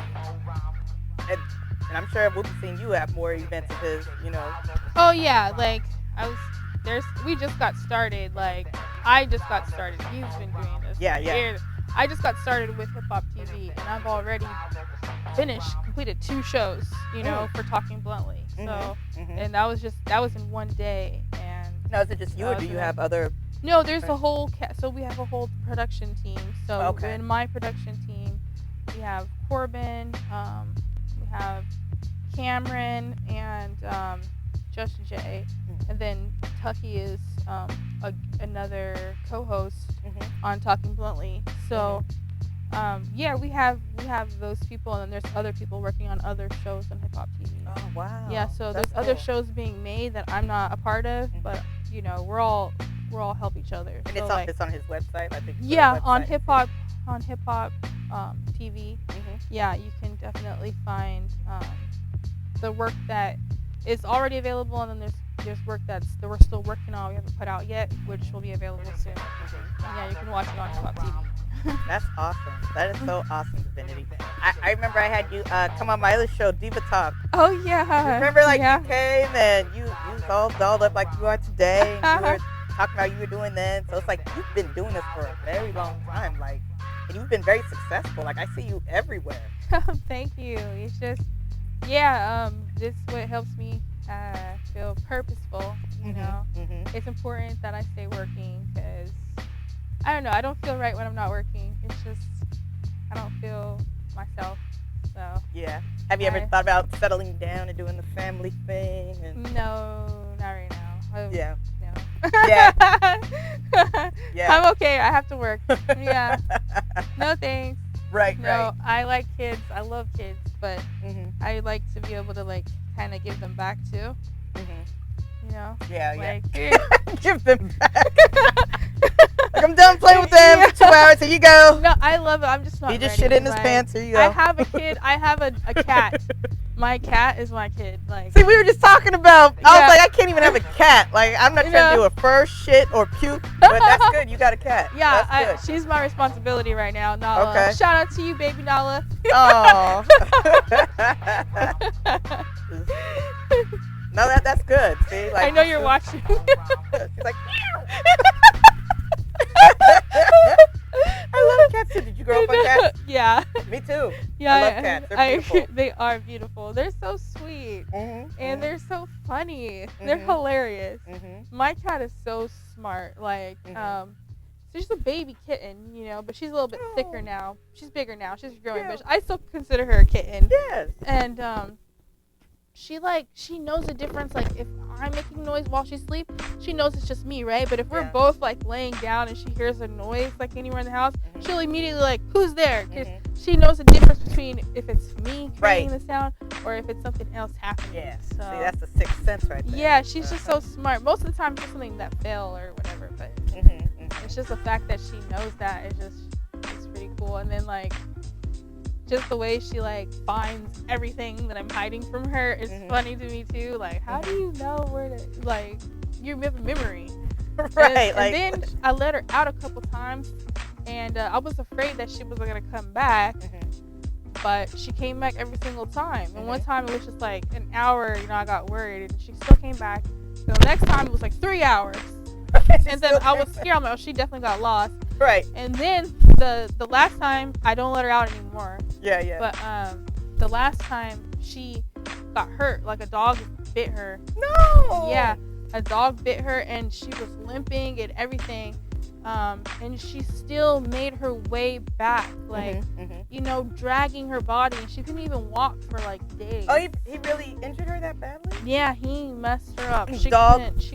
And I'm sure we'll be seeing you at more events of his, Oh yeah, like we just got started. Like, I just got started. He's been doing this. Yeah. I just got started with Hip Hop TV, and I've already completed 2 shows, for Talking Bluntly. So, and that was in one day. And now, is it just you, or do you have other? No, there's a whole so we have a whole production team. So in my production team, we have Corbin, we have Cameron, and Just Jay, and then Tucky is another co-host on Talking Bluntly. So we have those people, and then there's other people working on other shows on Hip Hop TV. Oh wow. Yeah, so there's other shows being made that I'm not a part of, but we're all help each other. And so it's on his website, I think. On Hip Hop TV. Yeah, you can definitely find the work that is already available, and then there's work that we're still working on, we haven't put out yet, which will be available soon. And you can watch it on Hip Hop TV. That's awesome. That is so awesome, Diviniti. I remember I had you come on my other show, Diva Talk. Oh yeah. Remember, like, you came and you was all dolled up like you are today, and you were talking about you were doing then. So it's like, you've been doing this for a very long time, like, and you've been very successful. Like, I see you everywhere. Thank you. It's just, this is what helps me feel purposeful. It's important that I stay working, because I don't know, I don't feel right when I'm not working. It's just, I don't feel myself. So yeah. Have you ever thought about settling down and doing the family thing? And no, not right now. Yeah. No. Yeah. I'm okay. I have to work. Yeah. No thanks. Right. I like kids. I love kids, but I like to be able to like kind of give them back too. Yeah. Like, give them back. Like, I'm done playing with them for 2 hours. Here you go. No, I love it. I'm just not. He just ready. shit in his Like, pants. Here you go. I have a kid. I have a cat. My cat is my kid. Like, see, we were just talking about. I Yeah. was like, I can't even have a cat. Like, I'm not trying to do a fur, shit, or puke. But that's good. You got a cat. yeah, That's good. she's my responsibility right now. Nala. Okay. Shout out to you, baby Nala. Oh. No, that's good. See, like I know you're watching. She's like, I love cats too. Did you grow up on cats? Yeah. Me too. Yeah, I love cats. They're beautiful. They are beautiful. They're so sweet. And they're so funny. They're hilarious. My cat is so smart. Like, she's a baby kitten, you know, but she's a little bit thicker now. She's bigger now. She's growing, but I still consider her a kitten. Yes. And she knows the difference. Like, if I'm making noise while she sleeps, she knows it's just me, right? But if we're both like laying down and she hears a noise like anywhere in the house, she'll immediately like, who's there? Because she knows the difference between if it's me creating the sound or if it's something else happening. Yeah. So, see, that's the sixth sense right there. yeah, she's just so smart. Most of the time, it's just something that fell or whatever. But it's just the fact that she knows that it's pretty cool. And then like, just the way she like finds everything that I'm hiding from her is funny to me too. Like, how do you know where to, like, you have a memory. Right. And then I let her out a couple times and I was afraid that she was gonna come back, but she came back every single time. And one time it was just like an hour, you know, I got worried and she still came back. So the next time it was like 3 hours. And then I was scared. I'm like, oh, she definitely got lost. Right. And then the last time, I don't let her out anymore. Yeah, yeah. But the last time she got hurt, like a dog bit her. No. Yeah, a dog bit her and she was limping and everything. And she still made her way back, like, you know, dragging her body, and she couldn't even walk for like days. Oh, he really injured her that badly? Yeah, he messed her up. She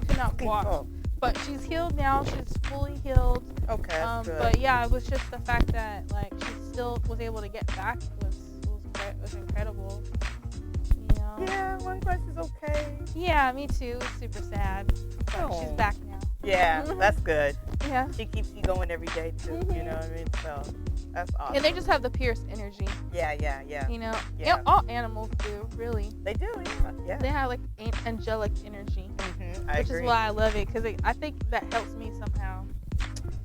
could not walk. Oh. But she's healed now. She's fully healed. Okay, that's good. But yeah, it was just the fact that like she still was able to get back was incredible. You know? Yeah, one is okay. Yeah, me too. Super sad. But she's back now. Yeah, that's good. Yeah. She keeps you going every day too. You know what I mean? So that's awesome. And they just have the purest energy. Yeah. You know, Yeah. all animals do, really. They do. Yeah. They have like angelic energy, which is why I love it, because I think that helps me somehow.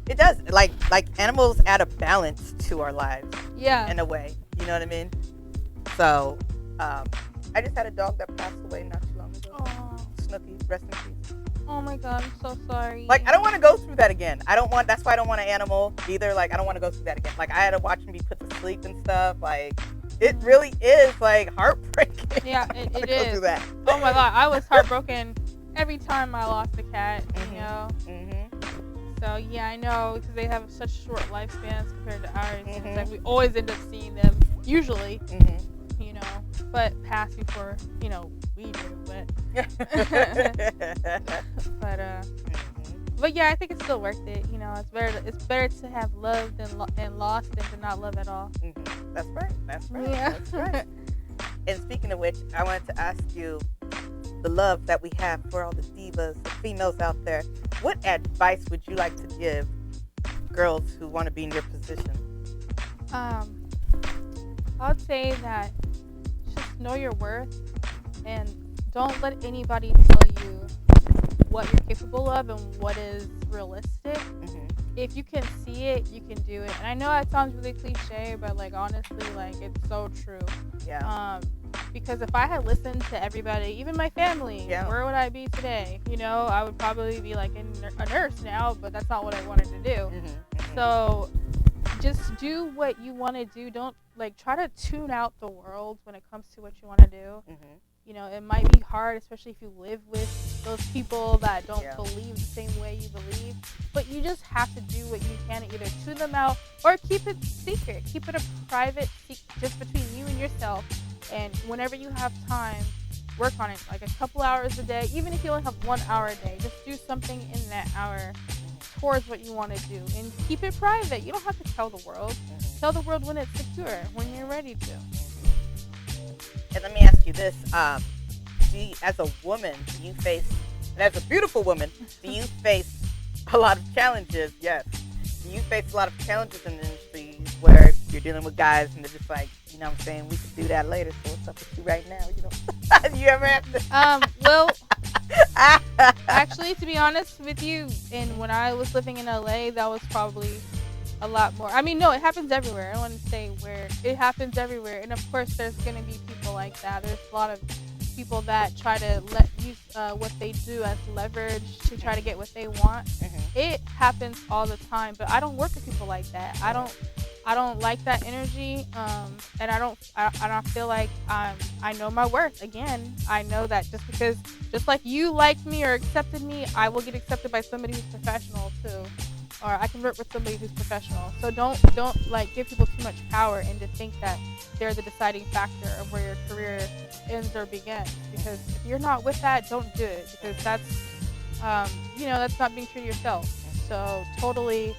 It does. Like animals add a balance to our lives. Yeah. In a way, you know what I mean? So, I just had a dog that passed away not too long ago. Aww. Snooky, rest in peace. Oh my God, I'm so sorry. Like, I don't want to go through that again. That's why I don't want an animal either. Like, I don't want to go through that again. Like, I had to watch him be put to sleep and stuff. Like, it really is, like, heartbreaking. Yeah, it go is. through that. Oh my God, I was heartbroken every time I lost a cat, you know? So, yeah, I know, because they have such short lifespans compared to ours. It's like we always end up seeing them, usually, you know, but pass before, you know, we do, but but yeah, I think it's still worth it. You know, it's better to have loved and lost than to not love at all. That's right. Yeah. That's right. And speaking of which, I wanted to ask you the love that we have for all the divas, the females out there. What advice would you like to give girls who want to be in your position? I would say that just know your worth and don't let anybody tell you what you're capable of and what is realistic. If you can see it, you can do it. And I know that sounds really cliche, but like honestly, like it's so true. Yeah. Because if I had listened to everybody, even my family, where would I be today? You know, I would probably be like a nurse now, but that's not what I wanted to do. So just do what you want to do. Don't like try to tune out the world when it comes to what you want to do. You know, it might be hard, especially if you live with those people that don't believe the same way you believe. But you just have to do what you can to either tune them out or keep it secret. Keep it a private secret just between you and yourself. And whenever you have time, work on it. Like a couple hours a day. Even if you only have 1 hour a day, just do something in that hour towards what you want to do. And keep it private. You don't have to tell the world. Tell the world when it's secure, when you're ready to. And let me ask you this. As a woman, do you face, and as a beautiful woman, do you face a lot of challenges? Yes. Do you face a lot of challenges in the industry where you're dealing with guys and they're just like, You know what I'm saying? We can do that later. So what's up with you right now? You know, you ever have to? Well, actually, to be honest with you, and when I was living in LA, that was probably a lot more. I mean, no, it happens everywhere. I don't want to say where. It happens everywhere. And of course, there's going to be people like that. There's a lot of people that try to use what they do as leverage to try to get what they want. It happens all the time, but I don't work with people like that. I don't like that energy, and I don't feel like I know my worth. Again, I know that just like you liked me or accepted me, I will get accepted by somebody who's professional too, or I can work with somebody who's professional. So don't like give people too much power and to think that they're the deciding factor of where your career ends or begins. Because if you're not with that, don't do it, because that's that's not being true to yourself. So totally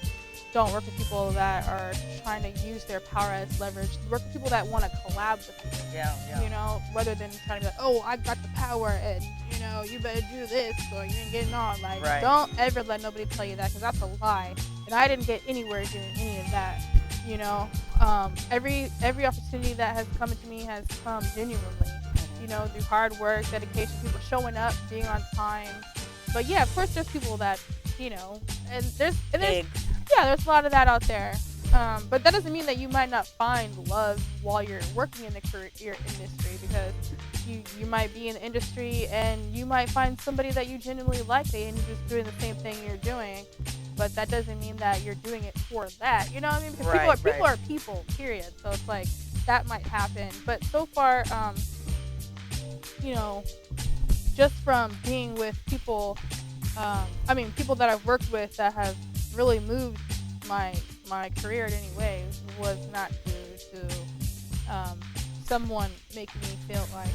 don't work with people that are trying to use their power as leverage. Work with people that want to collab with you. Yeah. You know, rather than trying to be like, oh, I got the power and, you better do this or you ain't getting on. Like, Don't ever let nobody tell you that, because that's a lie. And I didn't get anywhere doing any of that. Every opportunity that has come to me has come genuinely, through hard work, dedication, people showing up, being on time. But yeah, of course there's people that, and there's a lot of that out there. But that doesn't mean that you might not find love while you're working in the career industry, because you might be in the industry and you might find somebody that you genuinely like and you're just doing the same thing you're doing. But that doesn't mean that you're doing it for that. You know what I mean? Because people are people, period. So it's like that might happen. But so far, just from being with people, people that I've worked with that have really moved my career in any way was not due to someone making me feel like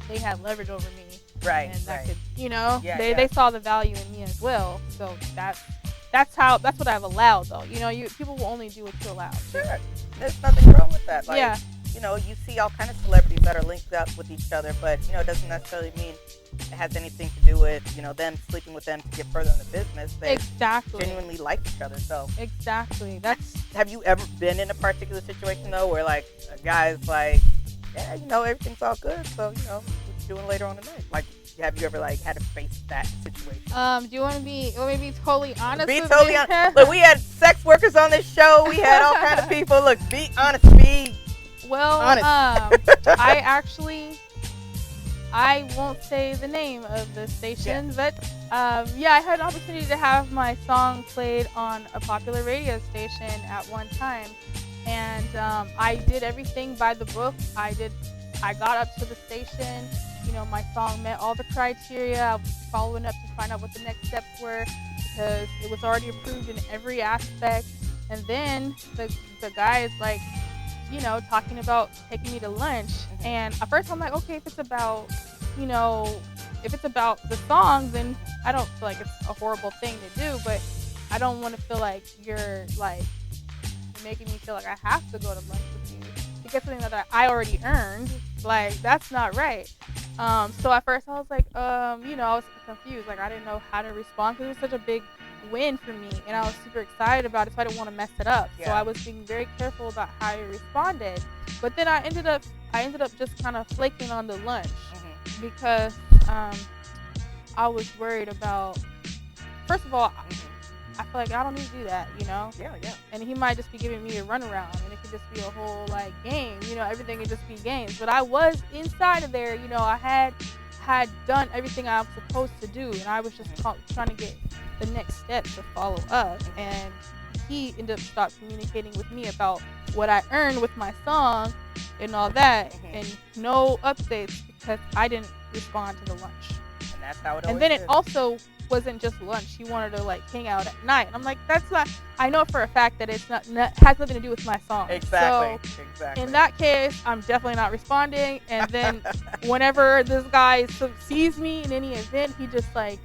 they had leverage over me. Right. And that could, they saw the value in me as well. So that's what I've allowed, though. People will only do what you allow. Sure. There's nothing wrong with that. Like, yeah. You see all kind of celebrities that are linked up with each other, but, it doesn't necessarily mean it has anything to do with, them sleeping with them to get further in the business. They genuinely like each other. So exactly. Have you ever been in a particular situation, though, where, like, a guy's like, yeah, everything's all good, so, what you doing later on tonight? Like, have you ever, like, had to face that situation? Do you want to be totally honest Be with totally me? honest. Look, we had sex workers on this show. We had all kind of people. Look, be honest. Well, honest. I won't say the name of the station, but I had an opportunity to have my song played on a popular radio station at one time, and I did everything by the book. I got up to the station. My song met all the criteria. I was following up to find out what the next steps were, because it was already approved in every aspect. And then the guy is like, talking about taking me to lunch. And at first I'm like, okay, if it's about the song, then I don't feel like it's a horrible thing to do, but I don't want to feel like you're like making me feel like I have to go to lunch with you to get something that I already earned. Like, that's not right. So at first I was like, I was confused. Like, I didn't know how to respond, because it was such a big win for me, and I was super excited about it, so I didn't want to mess it up. So I was being very careful about how I responded. But then I ended up just kind of flaking on the lunch, because I was worried about, first of all, I feel like I don't need to do that, Yeah. And he might just be giving me a runaround, and it could just be a whole, like, game, everything could just be games. But I was inside of there, I had done everything I was supposed to do, and I was just trying to get the next step to follow up. And he ended up stopped communicating with me about what I earned with my song and all that, and no updates, because I didn't respond to the lunch. And that's how it And then it also wasn't just lunch. He wanted to, like, hang out at night. And I'm like, that's not, I know for a fact that it's not has nothing to do with my song. Exactly. So in that case, I'm definitely not responding. And then whenever this guy sees me in any event, he just, like,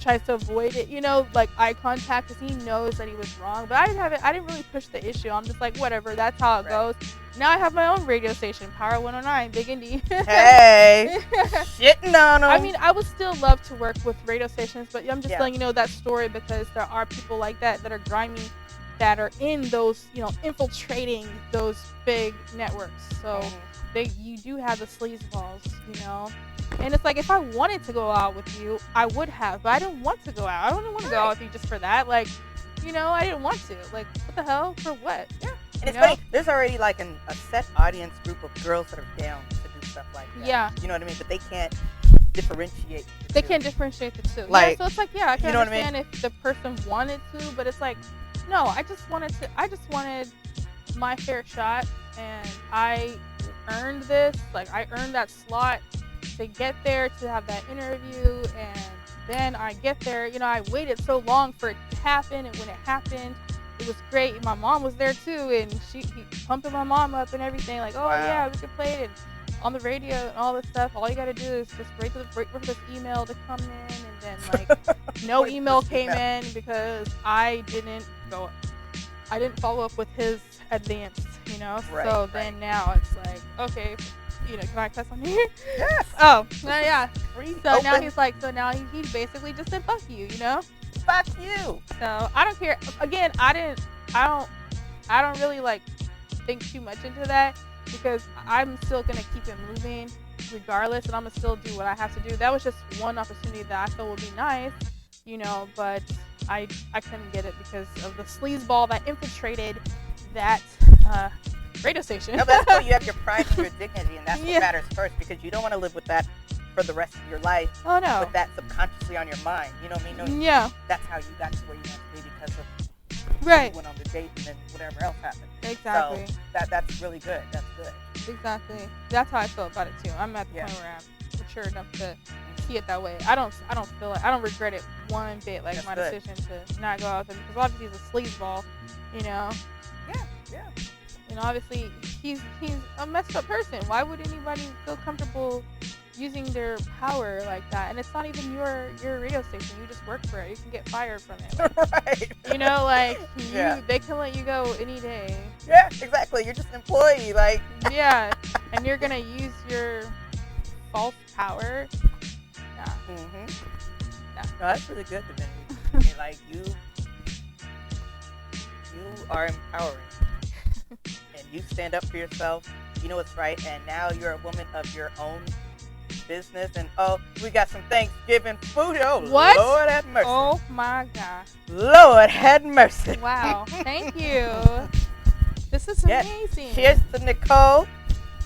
tries to avoid it, like eye contact, because he knows that he was wrong. But I didn't really push the issue. I'm just like, whatever, that's how it goes. Now I have my own radio station, Power 109, Big Indy. Hey, shitting on them. I mean, I would still love to work with radio stations, but I'm just letting you know that story, because there are people like that are grimy that are in those, infiltrating those big networks. So you do have the sleazeballs, and it's like, if I wanted to go out with you, I would have, but I didn't want to go out. I don't want to go out with you just for that. Like, I didn't want to. Like, what the hell? For what? Yeah. And it's funny, there's already like a set audience group of girls that are down to do stuff like that. Yeah. You know what I mean? But they can't differentiate. They can't differentiate the two. Like, so it's like, I can understand what I mean? if the person wanted to, but it's like, no, I just wanted my fair shot, and I earned this. Like, I earned that slot to get there, to have that interview, and then I get there. I waited so long for it to happen, and when it happened, it was great. My mom was there too, and he pumping my mom up and everything. Like, oh yeah, we could play it on the radio and all this stuff. All you gotta do is just wait for this email to come in, and then like no email came in because I didn't follow up with his advance. Right, so then now it's like, okay, can I cuss on here? Yes. Oh, yeah. Free, so open. now he's like, he basically just said fuck you, Fuck you. So I don't care. Again, I don't really like think too much into that, because I'm still gonna keep it moving regardless, and I'm gonna still do what I have to do. That was just one opportunity that I thought would be nice, but I couldn't get it because of the sleazeball that infiltrated that radio station. No, but that's cool. You have your pride and your dignity, and that's what matters first, because you don't want to live with that for the rest of your life. Oh no. With that subconsciously on your mind. You know what I mean? Yeah. That's how you got to where you want to be, because of you went on the date and then whatever else happened. Exactly. So that's really good. That's good. Exactly. That's how I feel about it too. I'm at the point where I'm mature enough to see it that way. I don't regret it one bit. Like, that's my decision to not go out with him, because obviously he's a sleazeball. Yeah. Obviously he's a messed up person. Why would anybody feel comfortable using their power like that? And it's not even your radio station. You just work for it. You can get fired from it. Like, right. They can let you go any day. Yeah, exactly. You're just an employee. Like. Yeah, and you're gonna use your false power. Yeah. Yeah. No, that's really good, Divinity. Like, you are empowering. And you stand up for yourself. You know what's right. And now you're a woman of your own business. And we got some Thanksgiving food. Oh, what? Lord have mercy. Oh my God. Lord have mercy. Wow. Thank you. This is amazing. Cheers to Nicole.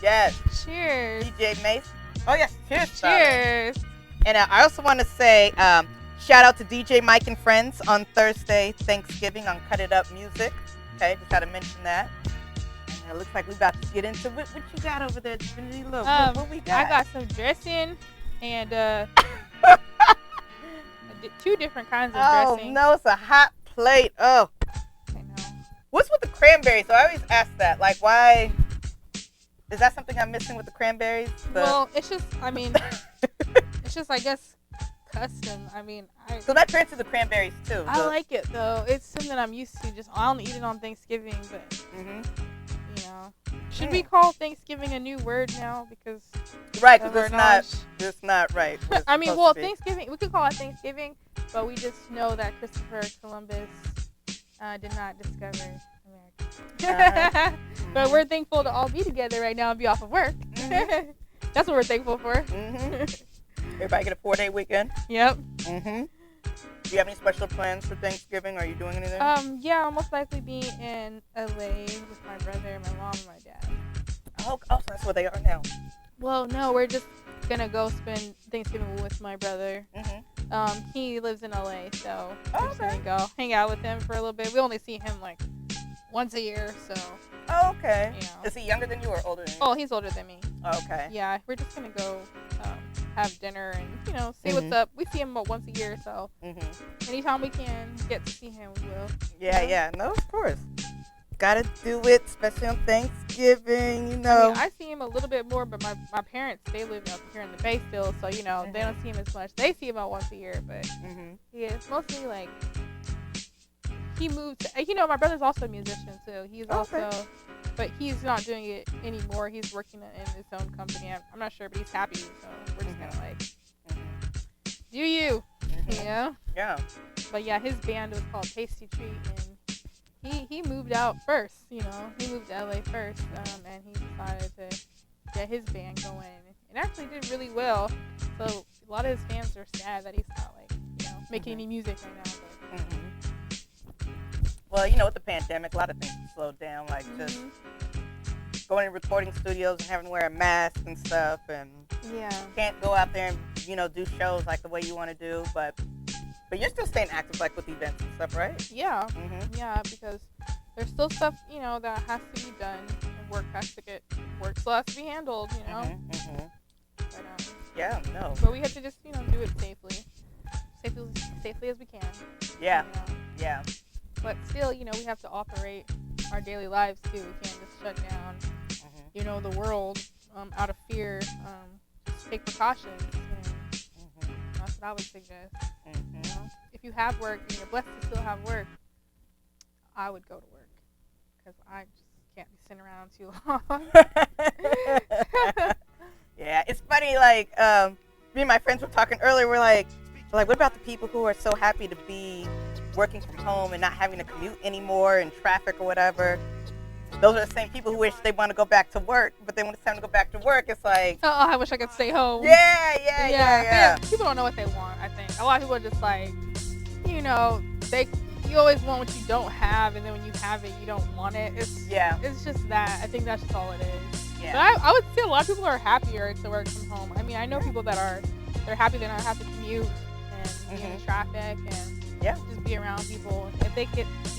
Yes. Cheers. DJ Mace. Oh yes. Cheers. Cheers. And I also want to say shout out to DJ Mike and Friends on Thursday, Thanksgiving, on Cut It Up Music. Okay, just had to mention that. And it looks like we're about to get into what you got over there, Divinity. Look, what we got? I got some dressing and 2 different kinds of dressing. Oh no, it's a hot plate. Oh. I know. What's with the cranberries? So I always ask that. Like, why? Is that something I'm missing with the cranberries? Well, it's just, I guess, custom. So that transfers the cranberries too. I like it though. It's something I'm used to. Just, I don't eat it on Thanksgiving, but should we call Thanksgiving a new word now? Because right, because it's not right. Thanksgiving, we could call it Thanksgiving, but we just know that Christopher Columbus did not discover America. But we're thankful to all be together right now and be off of work. That's what we're thankful for. Everybody get a 4-day weekend. Yep. Do you have any special plans for Thanksgiving? Are you doing anything? Yeah, I'll most likely be in LA with my brother, my mom, and my dad. Oh, so that's where they are now. Well, no, we're just gonna go spend Thanksgiving with my brother. He lives in LA, so we're just gonna go hang out with him for a little bit. We only see him like once a year, so. Oh, okay. Is he younger than you or older than you? Oh, he's older than me. Okay. Yeah, we're just gonna go have dinner and see what's up. We see him about once a year, so anytime we can get to see him, we will. Yeah. No, of course. Gotta do it, especially on Thanksgiving, I see him a little bit more, but my parents, they live up here in the Bay still, so, they don't see him as much. They see him about once a year, but it's mostly like, he moved to, my brother's also a musician, too. He's also, but he's not doing it anymore. He's working in his own company. I'm not sure, but he's happy, so we're just kind of like, do you, Yeah. But yeah, his band was called Tasty Treat, and he moved out first. You know, he moved to LA first, and he decided to get his band going. It actually did really well. So a lot of his fans are sad that he's not like making any music right now. But. Well, with the pandemic, a lot of things slowed down, like just going to recording studios and having to wear a mask and stuff, and can't go out there and do shows like the way you want to do, but you're still staying active, like with events and stuff, right? Yeah. Yeah, because there's still stuff that has to be done, and work still has to be handled, But, but we have to just do it safely as we can. Yeah. But still, we have to operate our daily lives too. We can't just shut down, the world out of fear. Just take precautions. That's what I would suggest. If you have work and you're blessed to still have work, I would go to work because I just can't be sitting around too long. Yeah, it's funny. Like me and my friends were talking earlier. We're like, what about the people who are so happy to be working from home and not having to commute anymore in traffic or whatever? Those are the same people who wish they want to go back to work, but then when it's time to go back to work, it's like, oh, I wish I could stay home. Yeah. People don't know what they want. I think a lot of people are just like, you always want what you don't have, and then when you have it, you don't want it. It's just that. I think that's just all it is. Yeah. But I would say a lot of people are happier to work from home. I mean, I know people that they're happy they don't have to commute and be in traffic and just be around people. If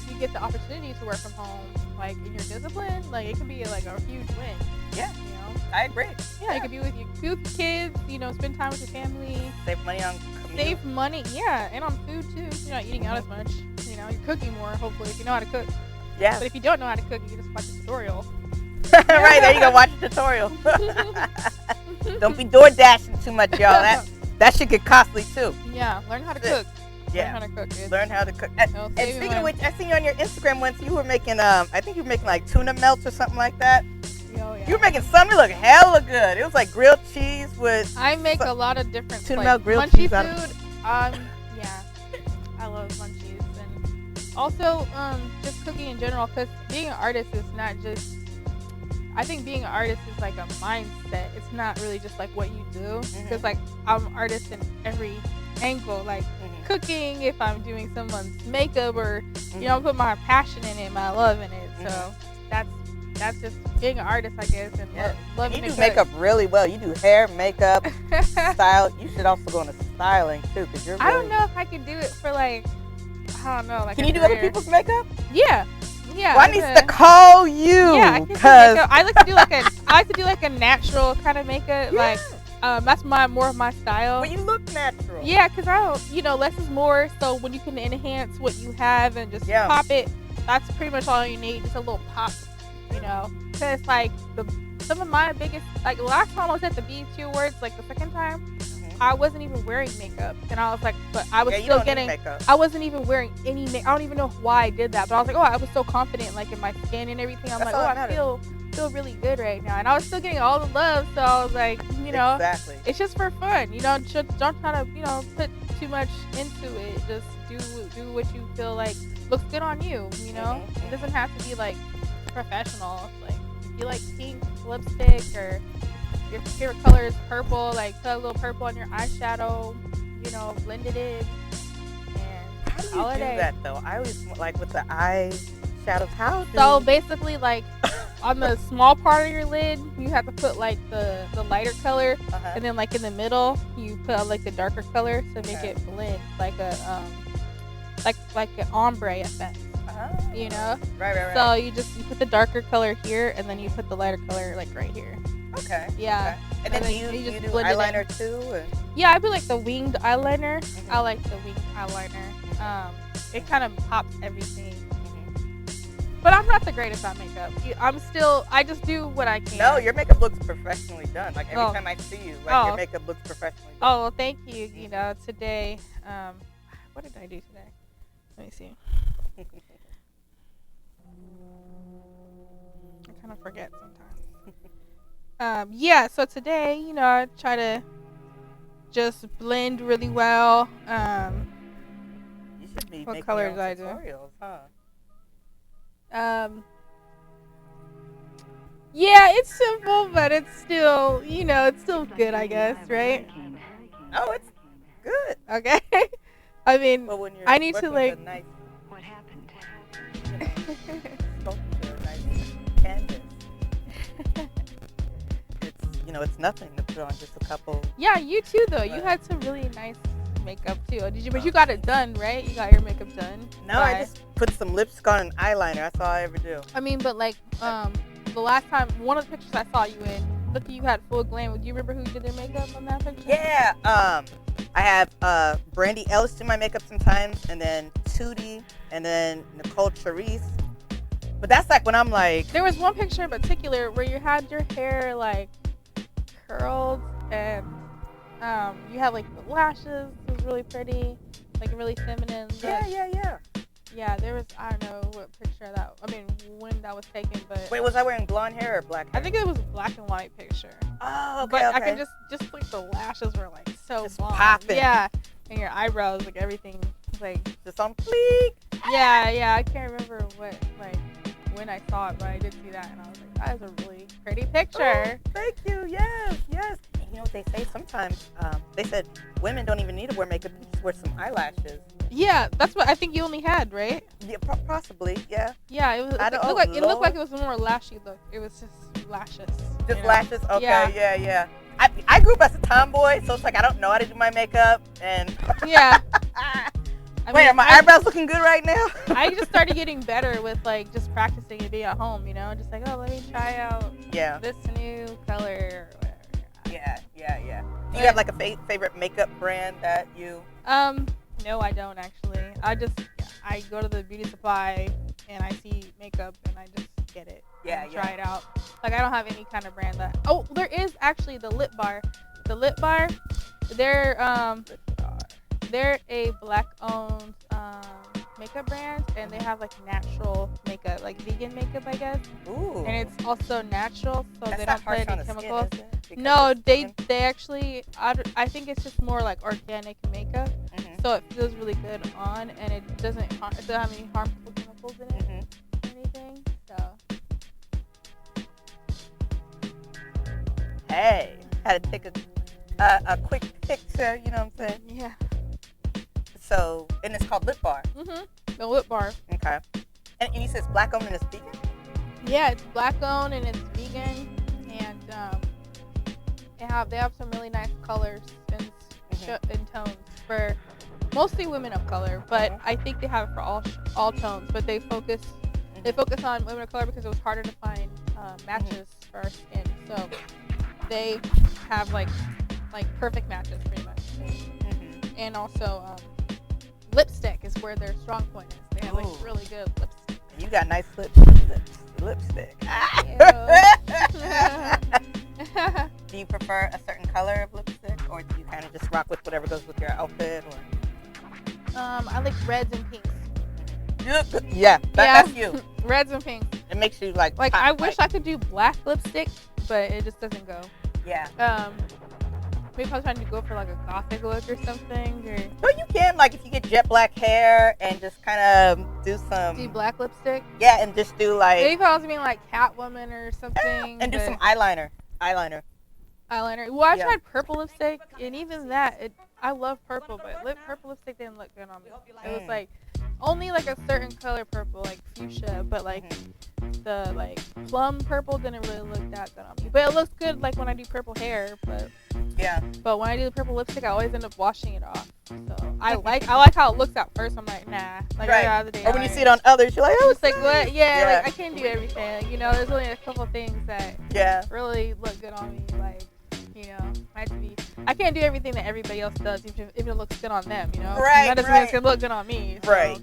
you get the opportunity to work from home, like in your discipline, like it can be like a huge win. Yeah. I agree. Yeah, you could be with your kids, spend time with your family. Save money on commute. Save money, and on food too. You're not eating out as much. You're cooking more, hopefully, if you know how to cook. Yeah. But if you don't know how to cook, you can just watch a tutorial. Right, there you go, watch a tutorial. Don't be door dashing too much, y'all. That should get costly too. Yeah, learn how to cook. Yeah. Learn how to cook. And speaking of which, I seen you on your Instagram once. You were making, I think you were making like tuna melts or something like that. Oh, yeah. You were making something look hella good. It was like grilled cheese with. I make a lot of different tuna melt, grilled munchy cheese. Food. Yeah, I love munchies, and also just cooking in general. Because being an artist is not just. I think being an artist is like a mindset. It's not really just like what you do. Because like I'm an artist in every angle, like cooking, if I'm doing someone's makeup, or put my passion in it, my love in it. So that's just being an artist, I guess, and loving it. You do makeup really well. You do hair, makeup, style. You should also go into styling too, because you're. Really... I don't know if I could do it for like, I don't know, like. Can you do other people's makeup? Yeah. Yeah. Well, I need to call you. Yeah, I can do makeup. I like to do like a natural kind of makeup, like. That's more of my style. Well, you look natural. Yeah, because less is more. So when you can enhance what you have and just pop it, that's pretty much all you need. Just a little pop, Because like some of my biggest, like last time I was at the BET Awards, like the second time, I wasn't even wearing makeup, and I was like, but I was still getting makeup. I wasn't even wearing any makeup. I don't even know why I did that, but I was like, I was so confident, like in my skin and everything. I'm like, I feel really good right now, and I was still getting all the love. So I was like, exactly. It's just for fun, Don't try to, put too much into it. Just do what you feel like looks good on you. It doesn't have to be like professional. Like if you like pink lipstick or your favorite color is purple, like put a little purple on your eyeshadow, blend it in. And how do you do that though? I always like with the eyeshadows. So basically, like on the small part of your lid, you have to put like the lighter color, and then like in the middle, you put like the darker color to make it blend, like a like an ombre effect. Right. So you put the darker color here, and then you put the lighter color like right here. Okay. Yeah. Okay. And then you do eyeliner too? Or? Yeah, I do like the winged eyeliner. I like the winged eyeliner. It kind of pops everything. But I'm not the greatest at makeup. I just do what I can. No, your makeup looks professionally done. Like every time I see you, your makeup looks professionally done. Oh, well, thank you. Today, what did I do today? Let me see. I kind of forget sometimes. So today, I try to just blend really well. You should be what making color your did own I do? tutorials, huh? Yeah, it's simple, but it's still, it's still good, I guess, right? Oh, it's good. Okay. I mean, Well, when you're I need to working with like. a nice, sculpture, nice canvas. It's nothing to put on just a couple. Yeah, you too though. You had some really nice makeup too. Did you? But you got it done, right? You got your makeup done. No, I just put some lipstick on and eyeliner. That's all I ever do. I mean, but like, the last time, one of the pictures I saw you in, look, you had full glam. Do you remember who did their makeup on that picture? Yeah. I have Brandy Ellis do my makeup sometimes, and then Tootie, and then Nicole Charisse. But that's like when I'm like. There was one picture in particular where you had your hair like curled, and you had like the lashes. It was really pretty, like really feminine. Yeah, there was, I don't know what picture when that was taken, but. Wait, was I wearing blonde hair or black hair? I think it was a black and white picture. Oh, okay, but okay. I can just like the lashes were like so just blonde. popping. Yeah, and your eyebrows, like everything, like. Just on fleek. Yeah, I can't remember when I saw it, but I did see that, and I was like, that is a really pretty picture. Oh, thank you, yes. And you know what they say sometimes? They said women don't even need to wear makeup, you just wear some eyelashes. Yeah, that's what I think you only had, right? Yeah, possibly, yeah. Yeah, it looked like it was a more lashy look. It was just lashes. Just lashes? Okay, yeah. I grew up as a tomboy, so it's like I don't know how to do my makeup, and... Yeah. Wait, are my eyebrows looking good right now? I just started getting better with like just practicing and being at home, just like, oh, let me try out this new color or whatever. Yeah. Do you have like a favorite makeup brand that you... No, I don't actually. I go to the beauty supply and I see makeup and I just get it. Try it out. Like I don't have any kind of brand that... Oh, there is actually the Lip Bar. The Lip Bar, they're a black-owned makeup brand, and they have like natural makeup, like vegan makeup, I guess. Ooh. And it's also natural, so That's they not don't put harsh any on the chemicals. skin, is it? No, they actually. I think it's just more like organic makeup, so it feels really good on, and it doesn't have any harmful chemicals in it or anything. So. Hey, had to take a quick picture. You know what I'm saying? Yeah. So, and it's called Lip Bar. The Lip Bar. Okay. And you said it's black owned and it's vegan? Yeah, it's black owned and it's vegan, and they have some really nice colors and tones for mostly women of color, but I think they have it for all tones. But they focus on women of color because it was harder to find matches for our skin. So they have like perfect matches pretty much, and also. Lipstick is where their strong point is. They have like really good lipstick. You got nice lipstick. Do you prefer a certain color of lipstick, or do you kind of just rock with whatever goes with your outfit? Or? I like reds and pinks. Yeah, that's you. Reds and pinks. It makes you like. I wish I could do black lipstick, but it just doesn't go. Yeah. Maybe I was trying to go for like a gothic look or something. No, you can, like if you get jet black hair and just kind of do black lipstick. Yeah, and just do like. Maybe if I was being like Catwoman or something. And do some eyeliner. Well, I tried purple lipstick, and even that, I love purple, but purple lipstick didn't look good on me. It was like only like a certain color purple, like fuchsia, but like the like plum purple didn't really look that good on me. But it looks good like when I do purple hair, but when I do the purple lipstick, I always end up washing it off. So I like how it looks at first. I'm like, nah. Like every other day. Or when you see it on others, you're like, oh, it's like what? Yeah, like I can't do everything. Like, there's only a couple things that really look good on me. Like, I can't do everything that everybody else does, even if it looks good on them. Right. That doesn't mean it's gonna look good on me. So. Right.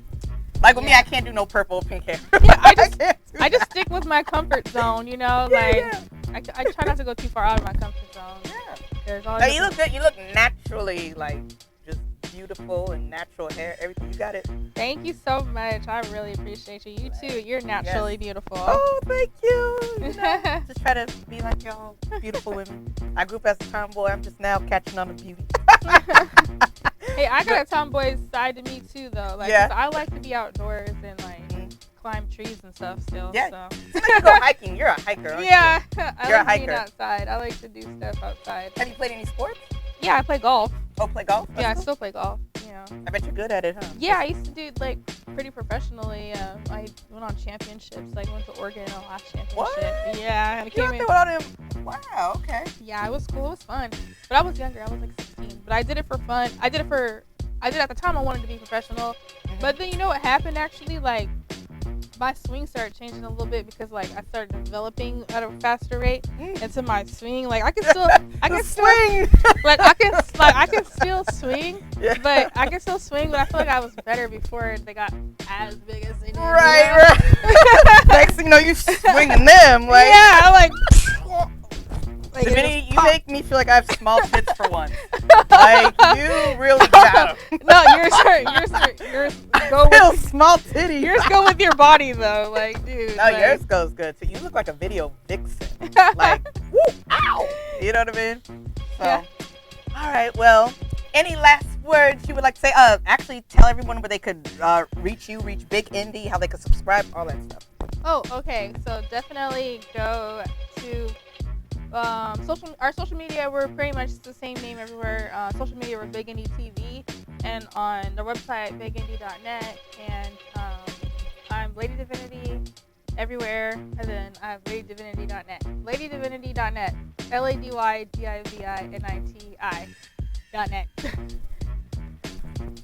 Like with me, I can't do no purple or pink hair. Yeah, I just stick with my comfort zone. I try not to go too far out of my comfort zone. Yeah. There's always you look good. You look naturally just beautiful and natural hair. Everything, you got it. Thank you so much. I really appreciate you. You too. You're naturally beautiful. Oh, thank you. Just try to be like y'all beautiful women. I grew up as a tomboy. I'm just now catching on the beauty. Hey, I got a tomboy side to me too, though. I like to be outdoors and climb trees and stuff still. Yeah. So. Seems like you go hiking. You're a hiker, aren't Yeah, you? I You're a like being hiker. outside. I like to do stuff outside. Have you played any sports? Yeah, I play golf. Oh, play golf? That's Yeah, I cool. still play golf. I bet you're good at it, huh? Yeah, I used to do like pretty professionally. I went on championships. Like went to Oregon in the last championship. What? Yeah, and I You came out in. there with all them? Wow, okay. Yeah, it was cool. It was fun. But I was younger. I was like 16. But I did it for fun. I did at the time I wanted to be professional. Mm-hmm. But then you know what happened actually? Like my swing started changing a little bit because like I started developing at a faster rate. And so my swing, like I can still swing. like I can still swing. Yeah. But I can still swing, but I feel like I was better before they got as big as they did. Right. Next thing you know, you swinging them. Like, yeah, like Divinity, you make me feel like I have small tits for once. Like, you really got them. No, yours go with Small titty. yours go with your body though, like dude. No, like, yours goes good too. You look like a video vixen. Like, woo, ow. You know what I mean? So, Yeah. all right. Well, any last words you would like to say? Actually, tell everyone where they could reach you, reach Big Indie, how they could subscribe, all that stuff. Oh, okay. So definitely go to our social media. We're pretty much the same name everywhere. Social media, we're Big Indie TV, and on the website bigindie.net. And I'm Lady Divinity everywhere, and then I have LadyDivinity.net. LadyDivinity.net. LadyDiviniti.net.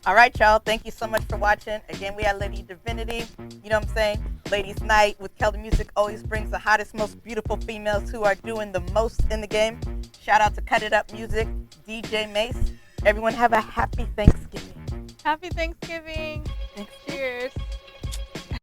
All right, y'all. Thank you so much for watching. Again, we had Lady Divinity. You know what I'm saying? Ladies' Night with Keldamuzik always brings the hottest, most beautiful females who are doing the most in the game. Shout out to Cut It Up Music, DJ Mace. Everyone have a happy Thanksgiving. Happy Thanksgiving. Thanks. Cheers.